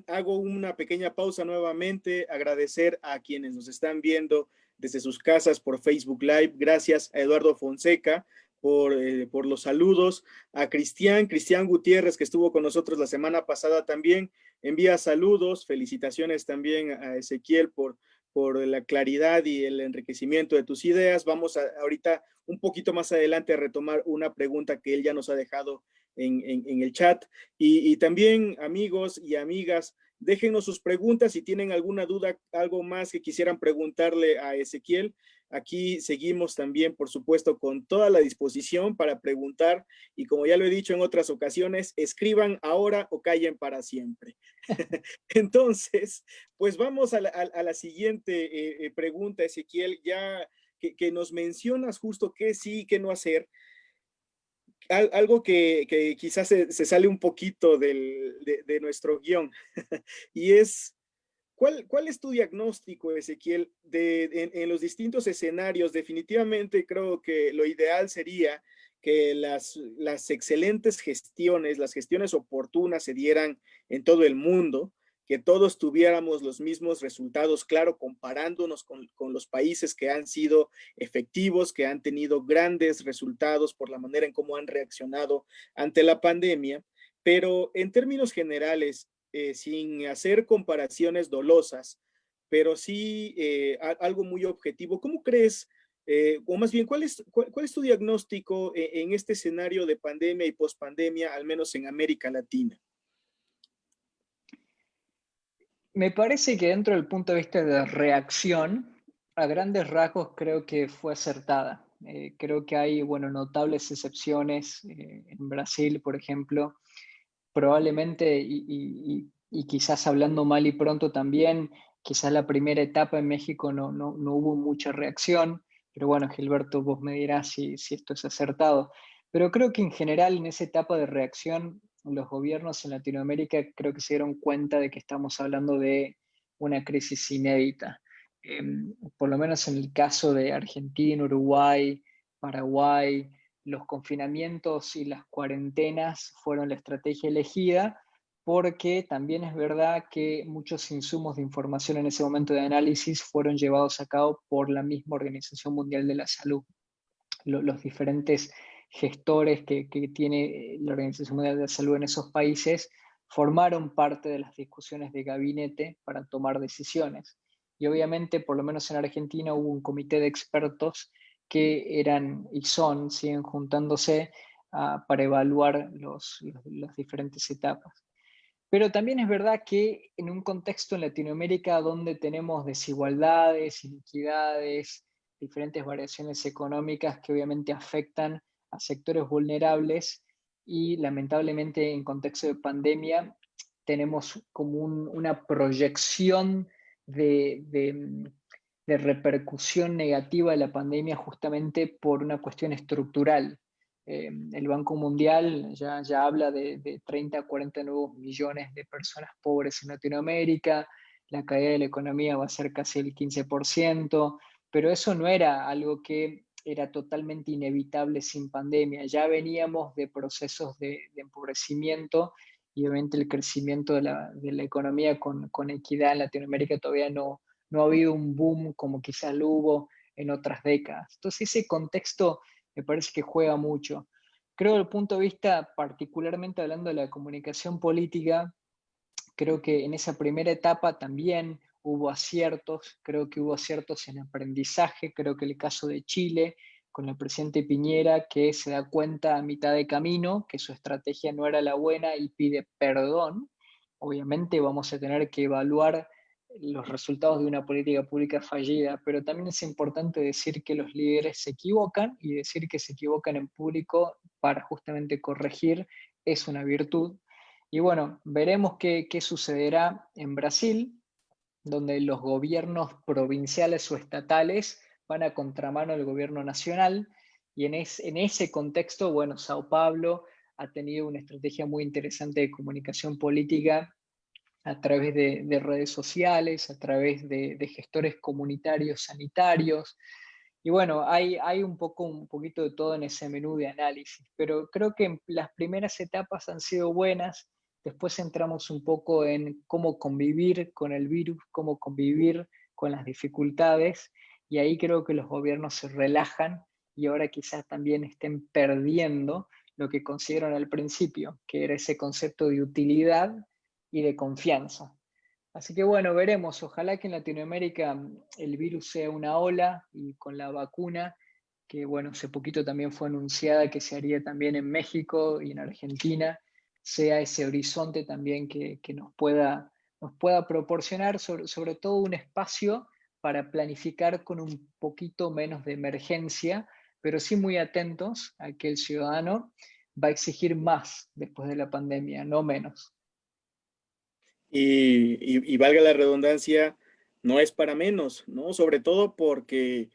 Hago una pequeña pausa nuevamente, agradecer a quienes nos están viendo desde sus casas por Facebook Live. Gracias a Eduardo Fonseca por los saludos. A Cristian Gutiérrez, que estuvo con nosotros la semana pasada también, envía saludos. Felicitaciones también a Ezequiel por la claridad y el enriquecimiento de tus ideas. Vamos ahorita un poquito más adelante a retomar una pregunta que él ya nos ha dejado en el chat. Y también, amigos y amigas, déjenos sus preguntas si tienen alguna duda, algo más que quisieran preguntarle a Ezequiel. Aquí seguimos también, por supuesto, con toda la disposición para preguntar, y como ya lo he dicho en otras ocasiones, escriban ahora o callen para siempre. Entonces, pues vamos a la siguiente pregunta, Ezequiel, ya que nos mencionas justo qué sí y qué no hacer. Algo que quizás se sale un poquito de nuestro guión, y es, ¿cuál es tu diagnóstico, Ezequiel, en los distintos escenarios? Definitivamente creo que lo ideal sería que las excelentes gestiones, las gestiones oportunas se dieran en todo el mundo, que todos tuviéramos los mismos resultados, claro, comparándonos con los países que han sido efectivos, que han tenido grandes resultados por la manera en cómo han reaccionado ante la pandemia, pero en términos generales, sin hacer comparaciones dolosas, pero sí algo muy objetivo. ¿Cómo crees, o más bien, cuál es tu diagnóstico en este escenario de pandemia y pospandemia, al menos en América Latina? Me parece que dentro del punto de vista de reacción, a grandes rasgos creo que fue acertada. Creo que hay, bueno, notables excepciones. En Brasil, por ejemplo, probablemente, y quizás hablando mal y pronto también, quizás la primera etapa en México no hubo mucha reacción, pero bueno, Gilberto, vos me dirás si esto es acertado. Pero creo que en general en esa etapa de reacción, los gobiernos en Latinoamérica creo que se dieron cuenta de que estamos hablando de una crisis inédita. Por lo menos en el caso de Argentina, Uruguay, Paraguay, los confinamientos y las cuarentenas fueron la estrategia elegida, porque también es verdad que muchos insumos de información en ese momento de análisis fueron llevados a cabo por la misma Organización Mundial de la Salud. Los diferentes gestores que tiene la Organización Mundial de la Salud en esos países formaron parte de las discusiones de gabinete para tomar decisiones. Y obviamente, por lo menos en Argentina, hubo un comité de expertos que eran y siguen juntándose para evaluar las diferentes etapas. Pero también es verdad que en un contexto en Latinoamérica donde tenemos desigualdades, inequidades, diferentes variaciones económicas que obviamente afectan a sectores vulnerables, y lamentablemente en contexto de pandemia tenemos como una proyección de repercusión negativa de la pandemia justamente por una cuestión estructural. El Banco Mundial ya habla de 30 a 40 nuevos millones de personas pobres en Latinoamérica. La caída de la economía va a ser casi el 15%, pero eso no era algo que era totalmente inevitable sin pandemia. Ya veníamos de procesos de empobrecimiento, y obviamente el crecimiento de la economía con equidad en Latinoamérica todavía no ha habido un boom como quizás lo hubo en otras décadas. Entonces ese contexto me parece que juega mucho. Creo, desde el punto de vista, particularmente hablando de la comunicación política, creo que en esa primera etapa también hubo aciertos. Creo que hubo aciertos en aprendizaje. Creo que el caso de Chile, con el presidente Piñera, que se da cuenta a mitad de camino que su estrategia no era la buena y pide perdón. Obviamente vamos a tener que evaluar los resultados de una política pública fallida, pero también es importante decir que los líderes se equivocan, y decir que se equivocan en público para justamente corregir es una virtud. Y bueno, veremos qué sucederá en Brasil, donde los gobiernos provinciales o estatales van a contramano del gobierno nacional, y en ese contexto, bueno, Sao Paulo ha tenido una estrategia muy interesante de comunicación política a través de redes sociales, a través de gestores comunitarios sanitarios. Y bueno, hay un poquito de todo en ese menú de análisis, pero creo que las primeras etapas han sido buenas. Después entramos un poco en cómo convivir con el virus, cómo convivir con las dificultades, y ahí creo que los gobiernos se relajan y ahora quizás también estén perdiendo lo que consideraron al principio, que era ese concepto de utilidad y de confianza. Así que bueno, veremos. Ojalá que en Latinoamérica el virus sea una ola y con la vacuna, que bueno, hace poquito también fue anunciada que se haría también en México y en Argentina, sea ese horizonte también que nos pueda proporcionar sobre todo un espacio para planificar con un poquito menos de emergencia, pero sí muy atentos a que el ciudadano va a exigir más después de la pandemia, no menos. Y valga la redundancia, no es para menos, ¿no? Sobre todo porque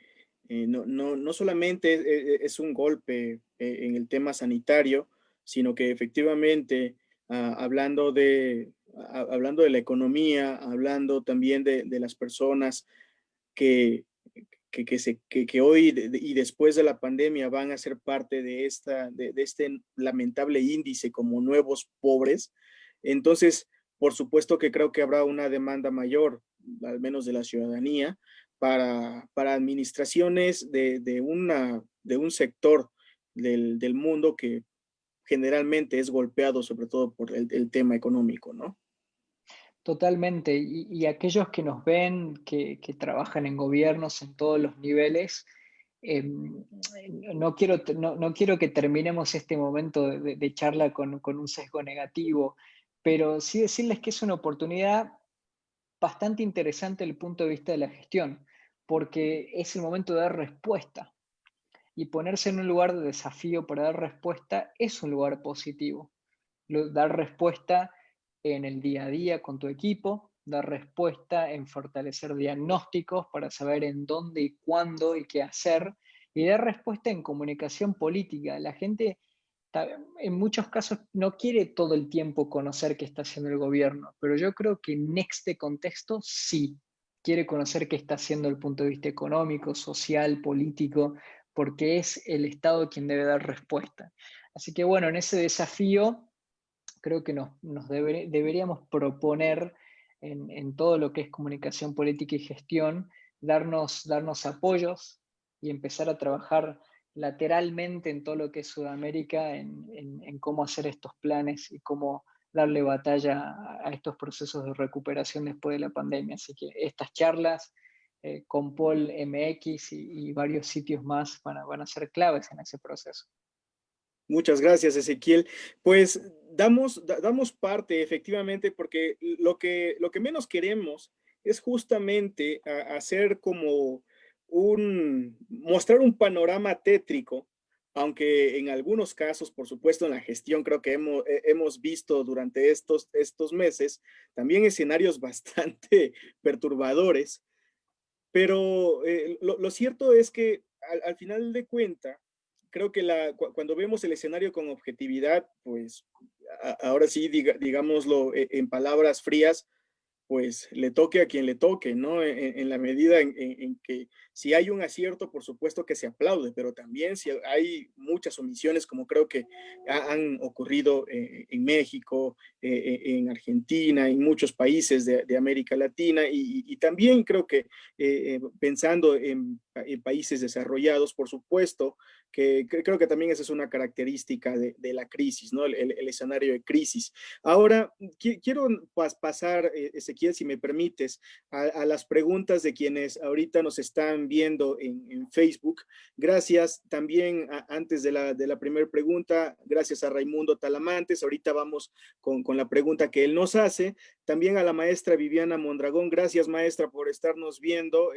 no solamente es un golpe en el tema sanitario, sino que efectivamente, hablando de la economía, hablando también de las personas que, que hoy y después de la pandemia van a ser parte de este lamentable índice como nuevos pobres. Entonces, por supuesto que creo que habrá una demanda mayor, al menos de la ciudadanía, para administraciones de un sector del mundo que generalmente es golpeado sobre todo por el tema económico, ¿no? Totalmente. Y aquellos que nos ven, que trabajan en gobiernos en todos los niveles, eh, no quiero que terminemos este momento de charla con un sesgo negativo, pero sí decirles que es una oportunidad bastante interesante desde el punto de vista de la gestión, porque es el momento de dar respuesta. Y ponerse en un lugar de desafío para dar respuesta es un lugar positivo. Dar respuesta en el día a día con tu equipo, dar respuesta en fortalecer diagnósticos para saber en dónde y cuándo y qué hacer, y dar respuesta en comunicación política. La gente en muchos casos no quiere todo el tiempo conocer qué está haciendo el gobierno, pero yo creo que en este contexto sí quiere conocer qué está haciendo desde el punto de vista económico, social, político, porque es el Estado quien debe dar respuesta. Así que bueno, en ese desafío creo que deberíamos proponer en todo lo que es comunicación política y gestión, darnos apoyos y empezar a trabajar lateralmente en todo lo que es Sudamérica, en cómo hacer estos planes y cómo darle batalla a estos procesos de recuperación después de la pandemia. Así que estas charlas con Paul MX y varios sitios más van a ser claves en ese proceso. Muchas gracias, Ezequiel. Pues damos parte, efectivamente, porque lo que menos queremos es justamente hacer como mostrar un panorama tétrico, aunque en algunos casos, por supuesto, en la gestión creo que hemos visto durante estos meses también escenarios bastante perturbadores, pero lo cierto es que al final de cuentas, creo que cuando vemos el escenario con objetividad, pues ahora sí, digámoslo en palabras frías, pues le toque a quien le toque, ¿no? En la medida en que si hay un acierto, por supuesto que se aplaude, pero también si hay muchas omisiones, como creo que han ocurrido en México, en Argentina, en muchos países de América Latina, y también creo que pensando en países desarrollados, por supuesto, que creo que también esa es una característica de la crisis, ¿no? El escenario de crisis. Ahora, quiero pasar, Ezequiel, si me permites, las preguntas de quienes ahorita nos están viendo en Facebook. Gracias también, antes de la primera pregunta, gracias a Raimundo Talamantes. Ahorita vamos con la pregunta que él nos hace. También a la maestra Viviana Mondragón. Gracias, maestra, por estarnos viendo.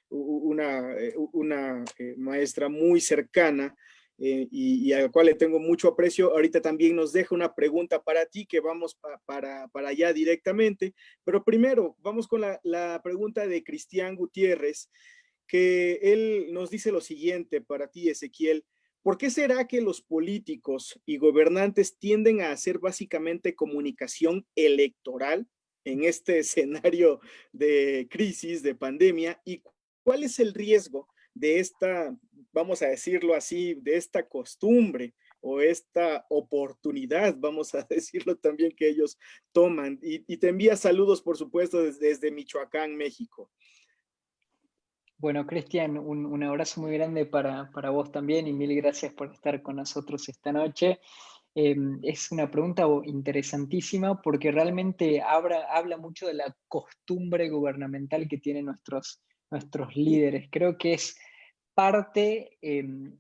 Una maestra muy cercana y a la cual le tengo mucho aprecio. Ahorita también nos deja una pregunta para ti que vamos para allá directamente, pero primero vamos con la pregunta de Cristian Gutiérrez, que él nos dice lo siguiente para ti, Ezequiel. ¿Por qué será que los políticos y gobernantes tienden a hacer básicamente comunicación electoral en este escenario de crisis, de pandemia? ¿Y cuál es el riesgo de esta, vamos a decirlo así, de esta costumbre o esta oportunidad, vamos a decirlo también, que ellos toman? Y te envía saludos, por supuesto, desde Michoacán, México. Bueno, Cristian, un abrazo muy grande para vos también y mil gracias por estar con nosotros esta noche. Es una pregunta interesantísima porque realmente habla mucho de la costumbre gubernamental que tienen nuestros líderes. Creo que es parte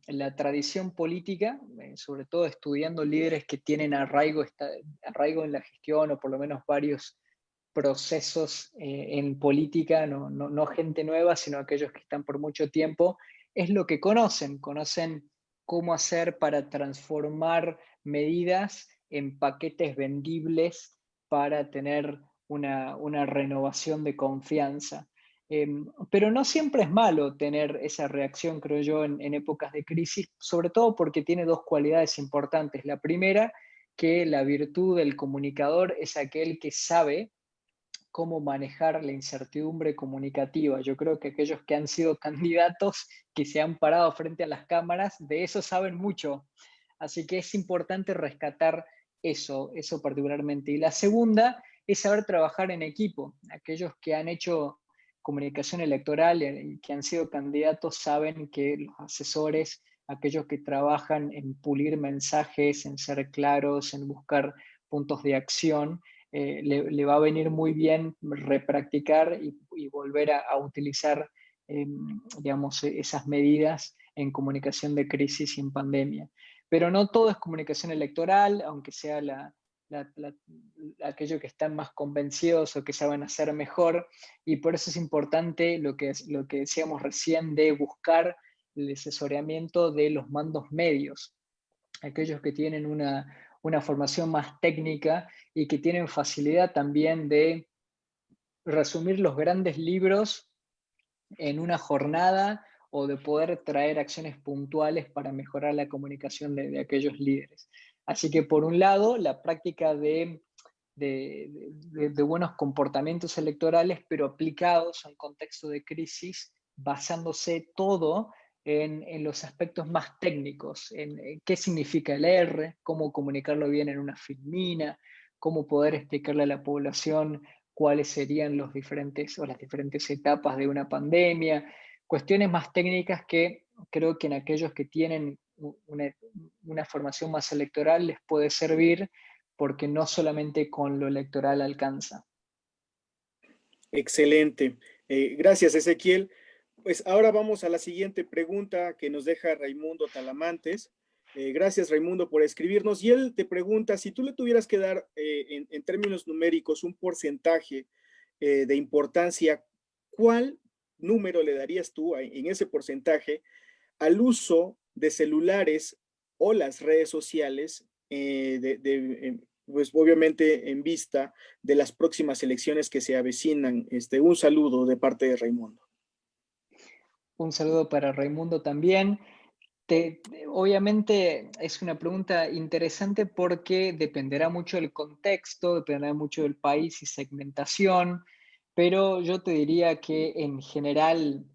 la tradición política, sobre todo estudiando líderes que tienen arraigo en la gestión o por lo menos varios procesos en política, no gente nueva, sino aquellos que están por mucho tiempo, es lo que conocen cómo hacer para transformar medidas en paquetes vendibles para tener una renovación de confianza. Pero no siempre es malo tener esa reacción, creo yo, en épocas de crisis, sobre todo porque tiene dos cualidades importantes. La primera, que la virtud del comunicador es aquel que sabe cómo manejar la incertidumbre comunicativa. Yo creo que aquellos que han sido candidatos, que se han parado frente a las cámaras, de eso saben mucho. Así que es importante rescatar eso particularmente. Y la segunda es saber trabajar en equipo. Aquellos que han hecho comunicación electoral y que han sido candidatos saben que los asesores, aquellos que trabajan en pulir mensajes, en ser claros, en buscar puntos de acción, le va a venir muy bien repracticar y volver a utilizar, digamos, esas medidas en comunicación de crisis y en pandemia. Pero no todo es comunicación electoral, aunque sea aquello que están más convencidos o que saben hacer mejor, y por eso es importante lo que decíamos recién de buscar el asesoramiento de los mandos medios, aquellos que tienen una formación más técnica y que tienen facilidad también de resumir los grandes libros en una jornada o de poder traer acciones puntuales para mejorar la comunicación de aquellos líderes. Así que por un lado, la práctica de buenos comportamientos electorales, pero aplicados a un contexto de crisis, basándose todo en los aspectos más técnicos, en qué significa el R, cómo comunicarlo bien en una filmina, cómo poder explicarle a la población cuáles serían los diferentes o las diferentes etapas de una pandemia, cuestiones más técnicas que creo que en aquellos que tienen una formación más electoral les puede servir porque no solamente con lo electoral alcanza. Excelente. Gracias, Ezequiel. Pues ahora vamos a la siguiente pregunta que nos deja Raimundo Talamantes. Gracias, Raimundo, por escribirnos. Y él te pregunta, si tú le tuvieras que dar en términos numéricos un porcentaje de importancia, ¿cuál número le darías tú en ese porcentaje al uso de celulares o las redes sociales pues obviamente en vista de las próximas elecciones que se avecinan? Un saludo de parte de Raimundo. Un saludo para Raimundo también. Obviamente es una pregunta interesante porque dependerá mucho del contexto, dependerá mucho del país y segmentación, pero yo te diría que en general,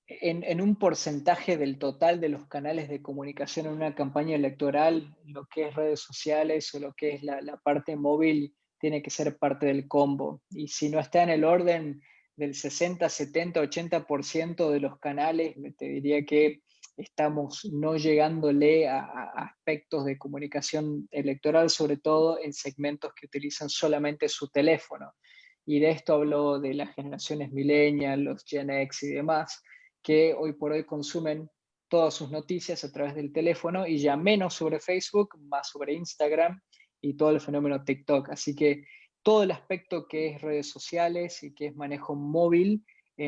en un porcentaje del total de los canales de comunicación en una campaña electoral, lo que es redes sociales o lo que es la parte móvil tiene que ser parte del combo. Y si no está en el orden del 60, 70, 80% de los canales, te diría que estamos no llegándole a aspectos de comunicación electoral, sobre todo en segmentos que utilizan solamente su teléfono. Y de esto hablo de las generaciones millennials, los Gen X y demás, que hoy por hoy consumen todas sus noticias a través del teléfono y ya menos sobre Facebook, más sobre Instagram y todo el fenómeno TikTok. Así que todo el aspecto que es redes sociales y que es manejo móvil,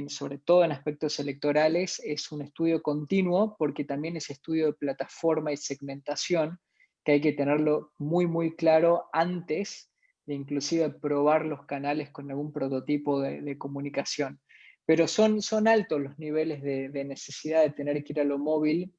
sobre todo en aspectos electorales, es un estudio continuo porque también es estudio de plataforma y segmentación que hay que tenerlo muy, muy claro antes de inclusive probar los canales con algún prototipo de comunicación. Pero son altos los niveles de necesidad de tener que ir a lo móvil.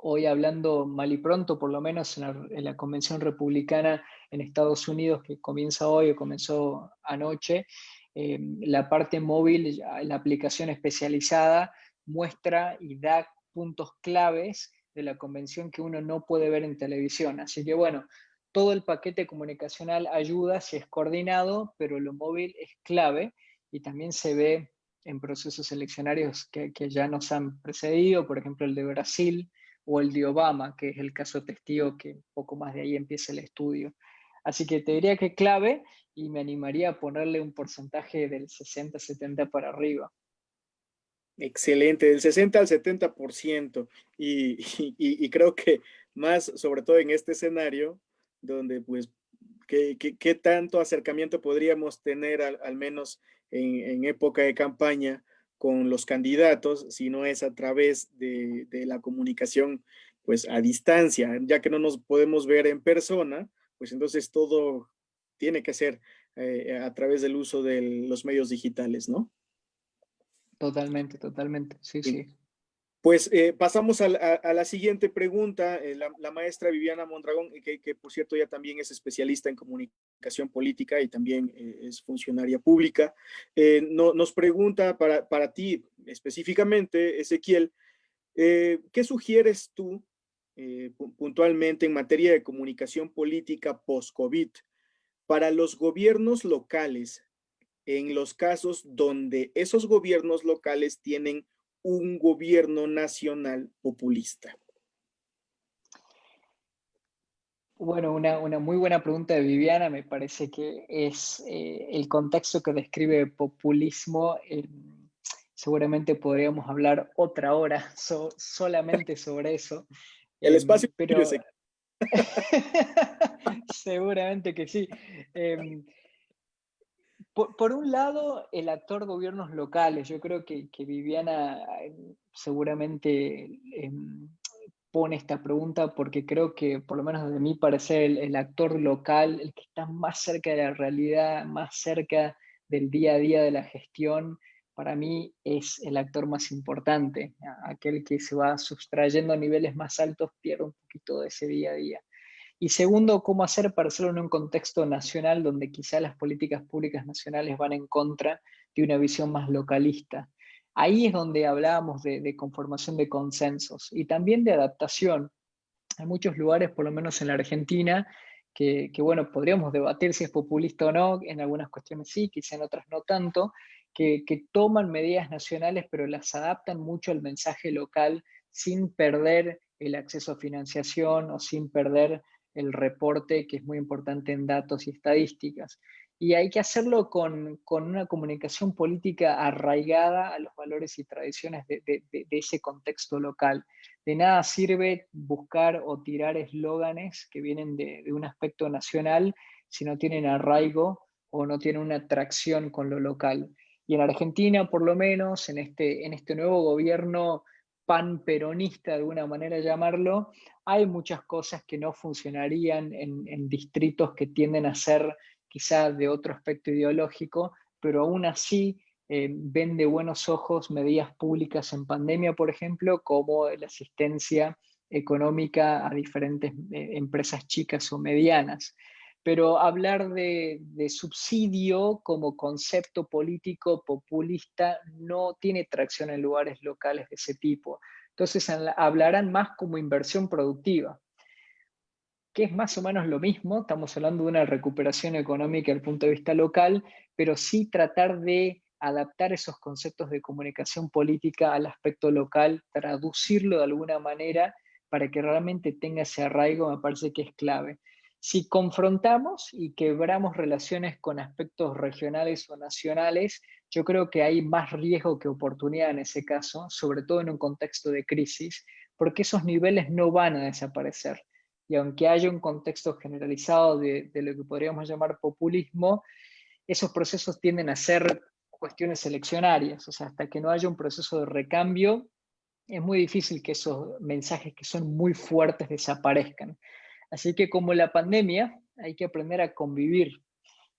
Hoy hablando mal y pronto, por lo menos en la Convención Republicana en Estados Unidos, que comienza hoy o comenzó anoche, la parte móvil, la aplicación especializada, muestra y da puntos claves de la convención que uno no puede ver en televisión. Así que bueno, todo el paquete comunicacional ayuda si es coordinado, pero lo móvil es clave y también se ve en procesos eleccionarios que ya nos han precedido, por ejemplo el de Brasil o el de Obama, que es el caso testigo que poco más de ahí empieza el estudio. Así que te diría que clave y me animaría a ponerle un porcentaje del 60-70 para arriba. Excelente, del 60 al 70%. Y creo que más, sobre todo en este escenario, donde pues, ¿qué tanto acercamiento podríamos tener al menos en época de campaña con los candidatos, si no es a través de la comunicación pues a distancia, ya que no nos podemos ver en persona, pues entonces todo tiene que ser a través del uso de los medios digitales, ¿no? Totalmente, totalmente, sí, Sí. sí. Pues pasamos a la siguiente pregunta. La maestra Viviana Mondragón, que por cierto ya también es especialista en comunicación política y también es funcionaria pública, nos pregunta para ti específicamente, Ezequiel, ¿qué sugieres tú puntualmente en materia de comunicación política post-COVID para los gobiernos locales en los casos donde esos gobiernos locales tienen un gobierno nacional populista? Bueno, una muy buena pregunta de Viviana. Me parece que es el contexto que describe populismo. Seguramente podríamos hablar otra hora solamente sobre eso, El espacio es tuyo, pero Ezequiel. seguramente que sí. Em, por un lado, el actor gobiernos locales. Yo creo que Viviana seguramente pone esta pregunta porque creo que, por lo menos de mi parecer, el actor local, el que está más cerca de la realidad, más cerca del día a día de la gestión, para mí es el actor más importante. Aquel que se va sustrayendo a niveles más altos pierde un poquito de ese día a día. Y segundo, cómo hacer para hacerlo en un contexto nacional donde quizá las políticas públicas nacionales van en contra de una visión más localista. Ahí es donde hablábamos de conformación de consensos y también de adaptación. Hay muchos lugares, por lo menos en la Argentina, bueno, podríamos debatir si es populista o no, en algunas cuestiones sí, quizá en otras no tanto, que toman medidas nacionales pero las adaptan mucho al mensaje local sin perder el acceso a financiación o sin perder el reporte, que es muy importante en datos y estadísticas. Y hay que hacerlo con una comunicación política arraigada a los valores y tradiciones de ese contexto local. De nada sirve buscar o tirar eslóganes que vienen de un aspecto nacional si no tienen arraigo o no tienen una atracción con lo local. Y en Argentina, por lo menos, en este nuevo gobierno panperonista, de alguna manera llamarlo, hay muchas cosas que no funcionarían en distritos que tienden a ser quizá de otro aspecto ideológico, pero aún así ven de buenos ojos medidas públicas en pandemia, por ejemplo, como la asistencia económica a diferentes empresas chicas o medianas. Pero hablar de subsidio como concepto político populista no tiene tracción en lugares locales de ese tipo. Entonces hablarán más como inversión productiva, que es más o menos lo mismo. Estamos hablando de una recuperación económica desde el punto de vista local, pero sí tratar de adaptar esos conceptos de comunicación política al aspecto local, traducirlo de alguna manera para que realmente tenga ese arraigo, me parece que es clave. Si confrontamos y quebramos relaciones con aspectos regionales o nacionales, yo creo que hay más riesgo que oportunidad en ese caso, sobre todo en un contexto de crisis, porque esos niveles no van a desaparecer. Y aunque haya un contexto generalizado de lo que podríamos llamar populismo, esos procesos tienden a ser cuestiones eleccionarias. O sea, hasta que no haya un proceso de recambio, es muy difícil que esos mensajes que son muy fuertes desaparezcan. Así que como la pandemia, hay que aprender a convivir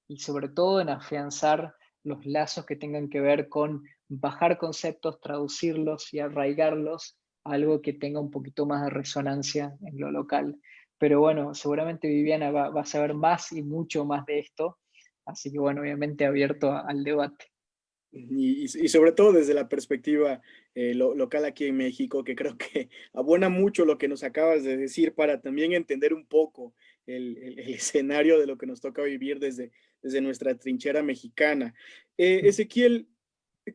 y sobre todo en afianzar los lazos que tengan que ver con bajar conceptos, traducirlos y arraigarlos a algo que tenga un poquito más de resonancia en lo local. Pero bueno, seguramente Viviana va a saber más y mucho más de esto, así que bueno, obviamente abierto al debate. Y sobre todo desde la perspectiva local aquí en México, que creo que abona mucho lo que nos acabas de decir para también entender un poco el escenario de lo que nos toca vivir desde nuestra trinchera mexicana. Ezequiel,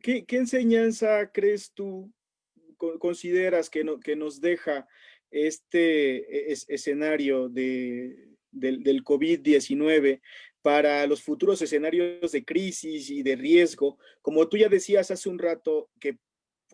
¿Qué enseñanza crees tú, consideras que nos deja este escenario del COVID-19 para los futuros escenarios de crisis y de riesgo? Como tú ya decías hace un rato, que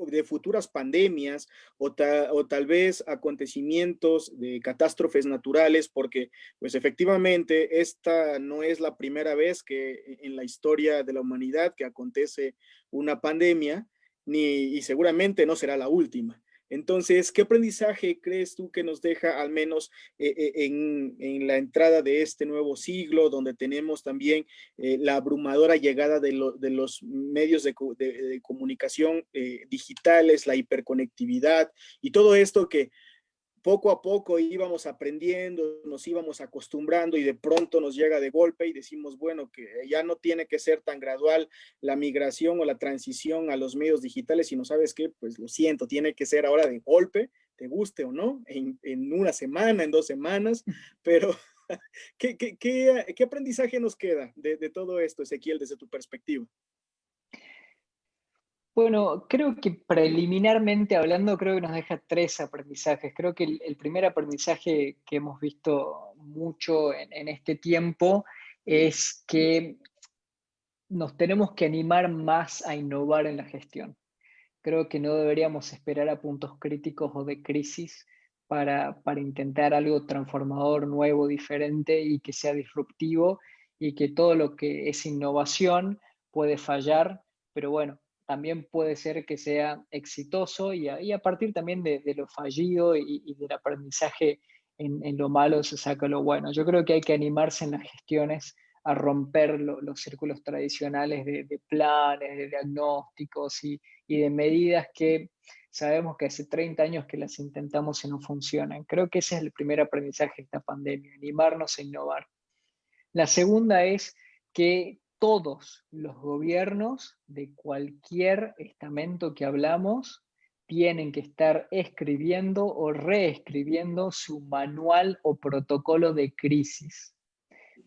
de futuras pandemias o tal vez acontecimientos de catástrofes naturales, porque pues efectivamente esta no es la primera vez que en la historia de la humanidad que acontece una pandemia, y seguramente no será la última. Entonces, ¿qué aprendizaje crees tú que nos deja al menos en la entrada de este nuevo siglo, donde tenemos también la abrumadora llegada de los medios de comunicación digitales, la hiperconectividad y todo esto que poco a poco íbamos aprendiendo, nos íbamos acostumbrando y de pronto nos llega de golpe y decimos, bueno, que ya no tiene que ser tan gradual la migración o la transición a los medios digitales, sino sabes qué, pues lo siento, tiene que ser ahora de golpe, te guste o no, en una semana, en 2 semanas, pero ¿qué aprendizaje nos queda de todo esto, Ezequiel, desde tu perspectiva? Bueno, creo que preliminarmente hablando, creo que nos deja tres aprendizajes. Creo que el primer aprendizaje que hemos visto mucho en este tiempo es que nos tenemos que animar más a innovar en la gestión. Creo que no deberíamos esperar a puntos críticos o de crisis para intentar algo transformador, nuevo, diferente y que sea disruptivo, y que todo lo que es innovación puede fallar, pero bueno, también puede ser que sea exitoso, y a partir también de lo fallido y del aprendizaje en lo malo se saca lo bueno. Yo creo que hay que animarse en las gestiones a romper los círculos tradicionales de planes, de diagnósticos y de medidas que sabemos que hace 30 años que las intentamos y no funcionan. Creo que ese es el primer aprendizaje de esta pandemia, animarnos a innovar. La segunda es que todos los gobiernos de cualquier estamento que hablamos tienen que estar escribiendo o reescribiendo su manual o protocolo de crisis,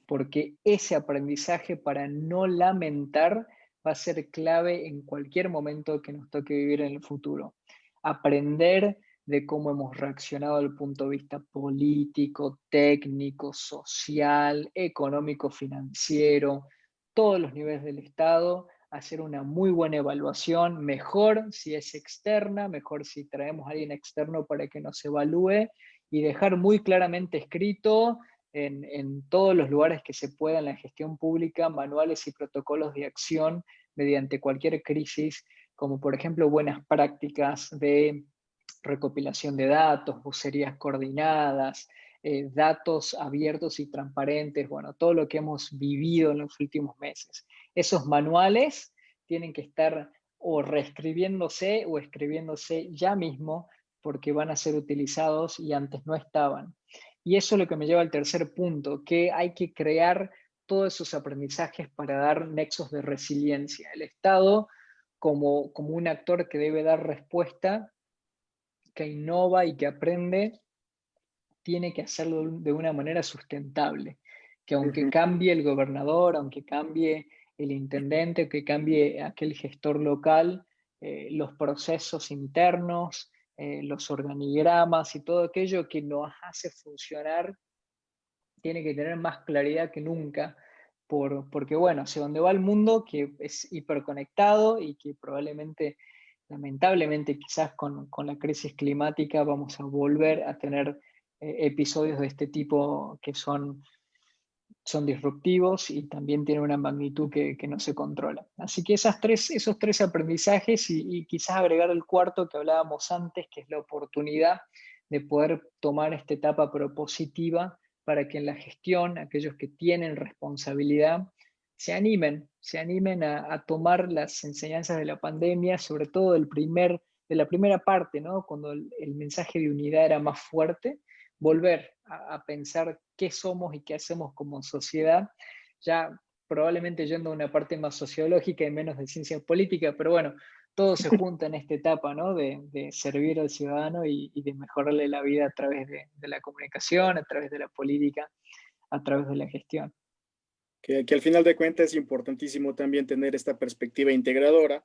porque ese aprendizaje para no lamentar va a ser clave en cualquier momento que nos toque vivir en el futuro. Aprender de cómo hemos reaccionado desde el punto de vista político, técnico, social, económico, financiero, todos los niveles del Estado, hacer una muy buena evaluación, mejor si es externa, mejor si traemos a alguien externo para que nos evalúe, y dejar muy claramente escrito en todos los lugares que se pueda en la gestión pública, manuales y protocolos de acción mediante cualquier crisis, como por ejemplo buenas prácticas de recopilación de datos, vocerías coordinadas, datos abiertos y transparentes, bueno, todo lo que hemos vivido en los últimos meses. Esos manuales tienen que estar o reescribiéndose o escribiéndose ya mismo, porque van a ser utilizados y antes no estaban. Y eso es lo que me lleva al tercer punto, que hay que crear todos esos aprendizajes para dar nexos de resiliencia. El Estado, como un actor que debe dar respuesta, que innova y que aprende, tiene que hacerlo de una manera sustentable. Que aunque Ujú. cambie el gobernador, aunque cambie el intendente, que cambie aquel gestor local, los procesos internos, los organigramas y todo aquello que nos hace funcionar tiene que tener más claridad que nunca, porque bueno, hacia donde va el mundo, que es hiperconectado y que probablemente, lamentablemente, quizás con la crisis climática vamos a volver a tener episodios de este tipo que son disruptivos y también tienen una magnitud que no se controla. Así que esos tres aprendizajes, y quizás agregar el cuarto que hablábamos antes, que es la oportunidad de poder tomar esta etapa propositiva para que en la gestión aquellos que tienen responsabilidad se animen a tomar las enseñanzas de la pandemia, sobre todo de la primera parte, ¿no? Cuando el mensaje de unidad era más fuerte, volver a pensar qué somos y qué hacemos como sociedad, ya probablemente yendo a una parte más sociológica y menos de ciencia política, pero bueno, todo se junta en esta etapa, ¿no? De servir al ciudadano y de mejorarle la vida a través de la comunicación, a través de la política, a través de la gestión. Que al final de cuentas es importantísimo también tener esta perspectiva integradora,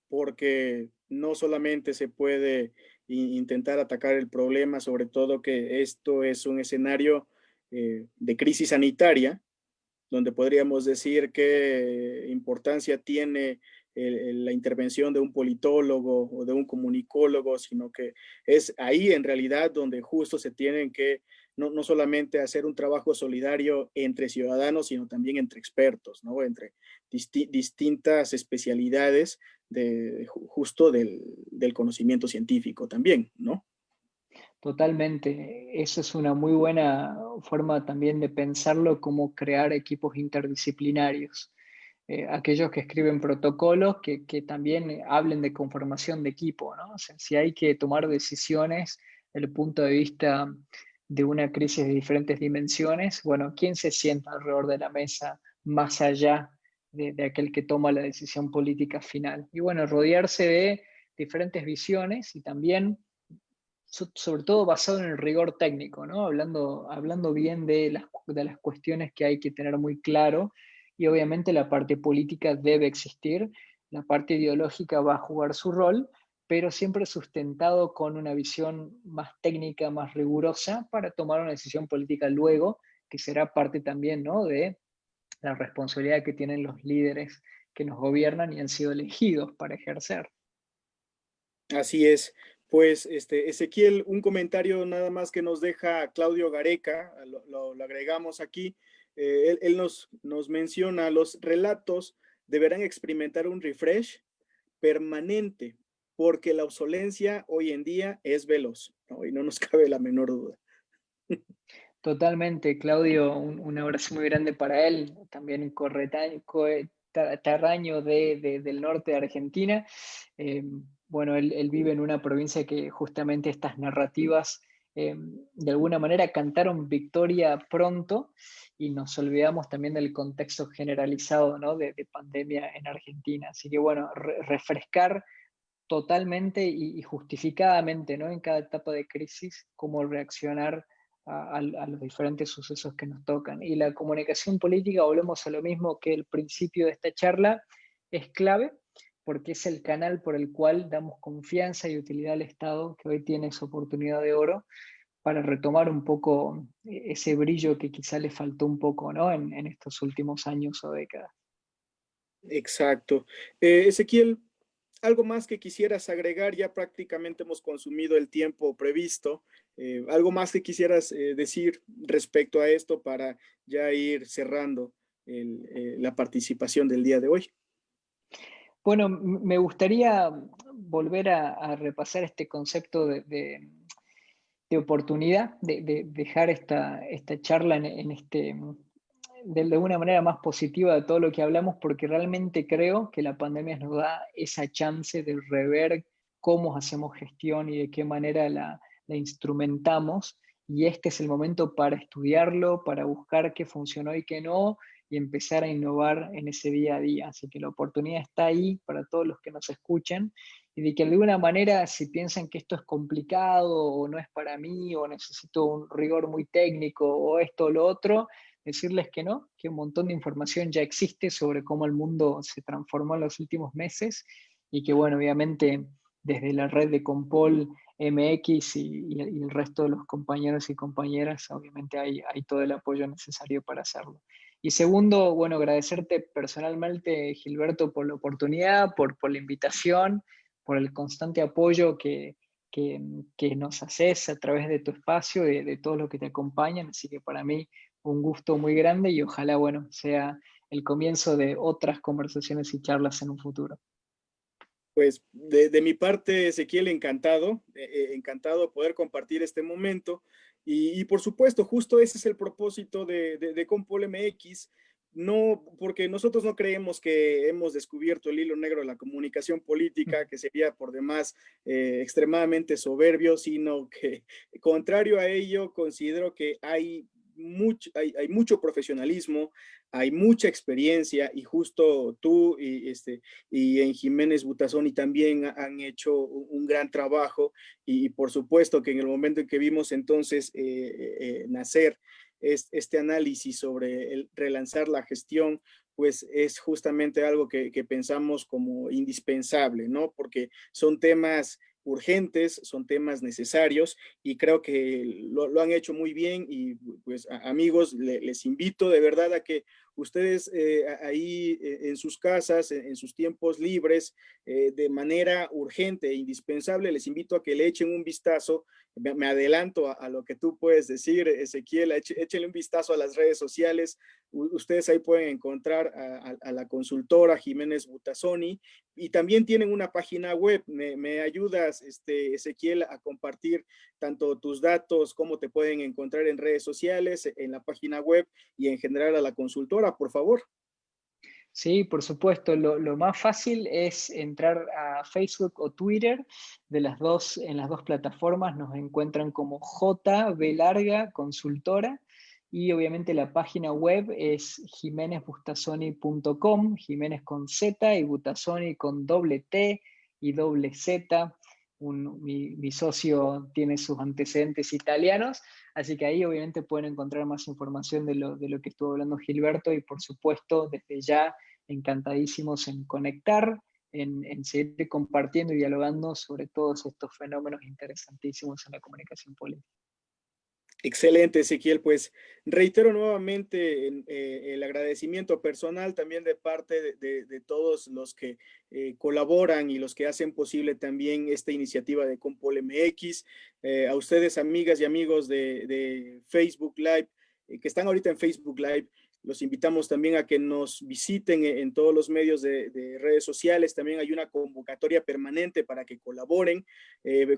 porque no solamente se puede intentar atacar el problema, sobre todo que esto es un escenario de crisis sanitaria, donde podríamos decir qué importancia tiene la intervención de un politólogo o de un comunicólogo, sino que es ahí en realidad donde justo se tienen que no solamente hacer un trabajo solidario entre ciudadanos, sino también entre expertos, ¿no? Entre distintas especialidades justo del conocimiento científico también, ¿no? Totalmente. Eso es una muy buena forma también de pensarlo, como crear equipos interdisciplinarios. Aquellos que escriben protocolos que también hablen de conformación de equipo, ¿no? O sea, si hay que tomar decisiones desde el punto de vista de una crisis de diferentes dimensiones, bueno, ¿quién se sienta alrededor de la mesa más allá de aquel que toma la decisión política final? Y bueno, rodearse de diferentes visiones y también sobre todo basado en el rigor técnico, ¿no? Hablando bien de las cuestiones que hay que tener muy claro, y obviamente la parte política debe existir, la parte ideológica va a jugar su rol, pero siempre sustentado con una visión más técnica, más rigurosa, para tomar una decisión política luego, que será parte también, ¿no?, de la responsabilidad que tienen los líderes que nos gobiernan y han sido elegidos para ejercer. Así es. Pues, Ezequiel, un comentario nada más que nos deja Claudio Gareca, lo agregamos aquí. Él nos menciona, los relatos deberán experimentar un refresh permanente, porque la obsolencia hoy en día es veloz, ¿no? Y no nos cabe la menor duda. Totalmente, Claudio, un abrazo muy grande para él, también coeterráneo del norte de Argentina. Eh, bueno, él vive en una provincia que justamente estas narrativas de alguna manera cantaron victoria pronto, y nos olvidamos también del contexto generalizado, ¿no?, de pandemia en Argentina. Así que bueno, refrescar totalmente y justificadamente, ¿no?, en cada etapa de crisis, cómo reaccionar a los diferentes sucesos que nos tocan. Y la comunicación política, volvemos a lo mismo que el principio de esta charla, es clave, porque es el canal por el cual damos confianza y utilidad al Estado, que hoy tiene esa oportunidad de oro para retomar un poco ese brillo que quizá le faltó un poco, ¿no?, en estos últimos años o décadas. Exacto. Ezequiel, ¿algo más que quisieras agregar? Ya prácticamente hemos consumido el tiempo previsto. ¿Algo más que quisieras decir respecto a esto para ya ir cerrando la participación del día de hoy? Bueno, me gustaría volver a repasar este concepto de oportunidad, de dejar esta charla en de alguna manera más positiva de todo lo que hablamos, porque realmente creo que la pandemia nos da esa chance de rever cómo hacemos gestión y de qué manera la instrumentamos. Y este es el momento para estudiarlo, para buscar qué funcionó y qué no, y empezar a innovar en ese día a día. Así que la oportunidad está ahí para todos los que nos escuchen, y de que de alguna manera, si piensan que esto es complicado o no es para mí o necesito un rigor muy técnico o esto o lo otro, decirles que no, que un montón de información ya existe sobre cómo el mundo se transformó en los últimos meses, y que bueno, obviamente desde la red de Compol MX y el resto de los compañeros y compañeras, obviamente hay todo el apoyo necesario para hacerlo. Y segundo, bueno, agradecerte personalmente, Gilberto, por la oportunidad, por la invitación, por el constante apoyo que, que nos haces a través de tu espacio, de todo lo que te acompañan. Así que para mí un gusto muy grande, y ojalá, bueno, sea el comienzo de otras conversaciones y charlas en un futuro. Pues de mi parte, Ezequiel, encantado, encantado poder compartir este momento. Y por supuesto, justo ese es el propósito de Compol MX. No, porque nosotros no creemos que hemos descubierto el hilo negro de la comunicación política, que sería por demás extremadamente soberbio, sino que, contrario a ello, considero que hay mucho profesionalismo, hay mucha experiencia, y justo tú y en Jiménez Butazoni también han hecho un gran trabajo, y por supuesto que en el momento en que vimos entonces nacer este análisis sobre el relanzar la gestión pues es justamente algo que pensamos como indispensable, ¿no? Porque son temas urgentes, son temas necesarios y creo que lo han hecho muy bien y pues amigos, les invito de verdad a que ustedes ahí en sus casas, en sus tiempos libres, de manera urgente e indispensable, les invito a que le echen un vistazo. Me adelanto a lo que tú puedes decir, Ezequiel, échenle un vistazo a las redes sociales. Ustedes ahí pueden encontrar a la consultora Jiménez Butazzoni y también tienen una página web. Me ayudas, Ezequiel, a compartir tanto tus datos, cómo te pueden encontrar en redes sociales, en la página web y en general a la consultora, por favor. Sí, por supuesto. Lo más fácil es entrar a Facebook o Twitter. En las dos plataformas nos encuentran como JB Larga Consultora y obviamente la página web es jimenezbustazoni.com, Jiménez con Z y Butazzoni con doble T y doble Z. Mi socio tiene sus antecedentes italianos, así que ahí obviamente pueden encontrar más información de lo que estuvo hablando Gilberto y por supuesto desde ya encantadísimos en conectar, en seguir compartiendo y dialogando sobre todos estos fenómenos interesantísimos en la comunicación política. Excelente, Ezequiel. Pues reitero nuevamente el agradecimiento personal también de parte de todos los que colaboran y los que hacen posible también esta iniciativa de Compol MX. A ustedes, amigas y amigos de Facebook Live, que están ahorita en Facebook Live, los invitamos también a que nos visiten en todos los medios de redes sociales. También hay una convocatoria permanente para que colaboren.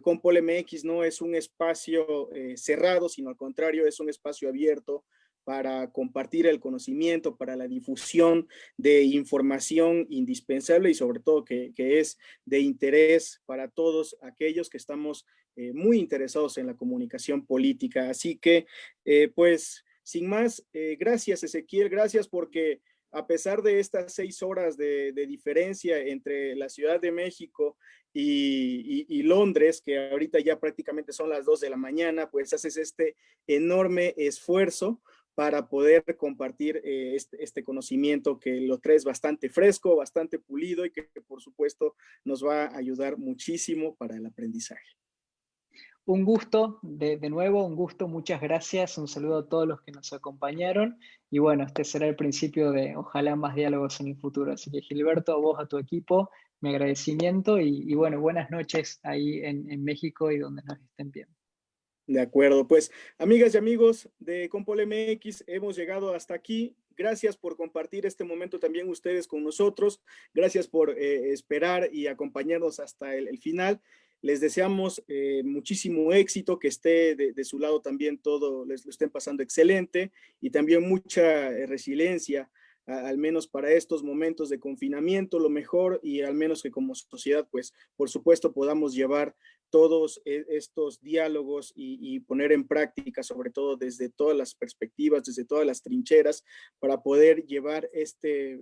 Compol MX no es un espacio cerrado, sino al contrario, es un espacio abierto para compartir el conocimiento, para la difusión de información indispensable y sobre todo que es de interés para todos aquellos que estamos muy interesados en la comunicación política. Así que, pues, sin más, gracias Ezequiel, gracias porque a pesar de estas 6 horas de diferencia entre la Ciudad de México y Londres, que ahorita ya prácticamente son las 2 de la mañana, pues haces este enorme esfuerzo para poder compartir este conocimiento que lo traes bastante fresco, bastante pulido y que por supuesto nos va a ayudar muchísimo para el aprendizaje. Un gusto, de nuevo, un gusto, muchas gracias, un saludo a todos los que nos acompañaron y bueno, este será el principio de ojalá más diálogos en el futuro. Así que Gilberto, a vos, a tu equipo, mi agradecimiento y bueno, buenas noches ahí en México y donde nos estén viendo. De acuerdo, pues amigas y amigos de Compol MX, hemos llegado hasta aquí. Gracias por compartir este momento también ustedes con nosotros. Gracias por esperar y acompañarnos hasta el final. Les deseamos muchísimo éxito, que esté de su lado también todo, les lo estén pasando excelente y también mucha resiliencia, al menos para estos momentos de confinamiento, lo mejor y al menos que como sociedad, pues por supuesto podamos llevar todos estos diálogos y poner en práctica, sobre todo desde todas las perspectivas, desde todas las trincheras, para poder llevar este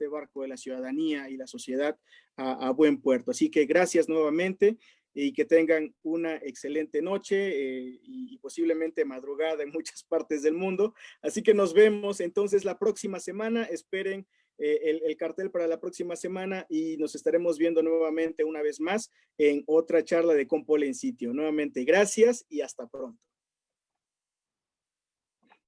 barco de la ciudadanía y la sociedad a buen puerto. Así que gracias nuevamente y que tengan una excelente noche y posiblemente madrugada en muchas partes del mundo. Así que nos vemos entonces la próxima semana. Esperen el cartel para la próxima semana y nos estaremos viendo nuevamente una vez más en otra charla de Compol en sitio. Nuevamente, gracias y hasta pronto.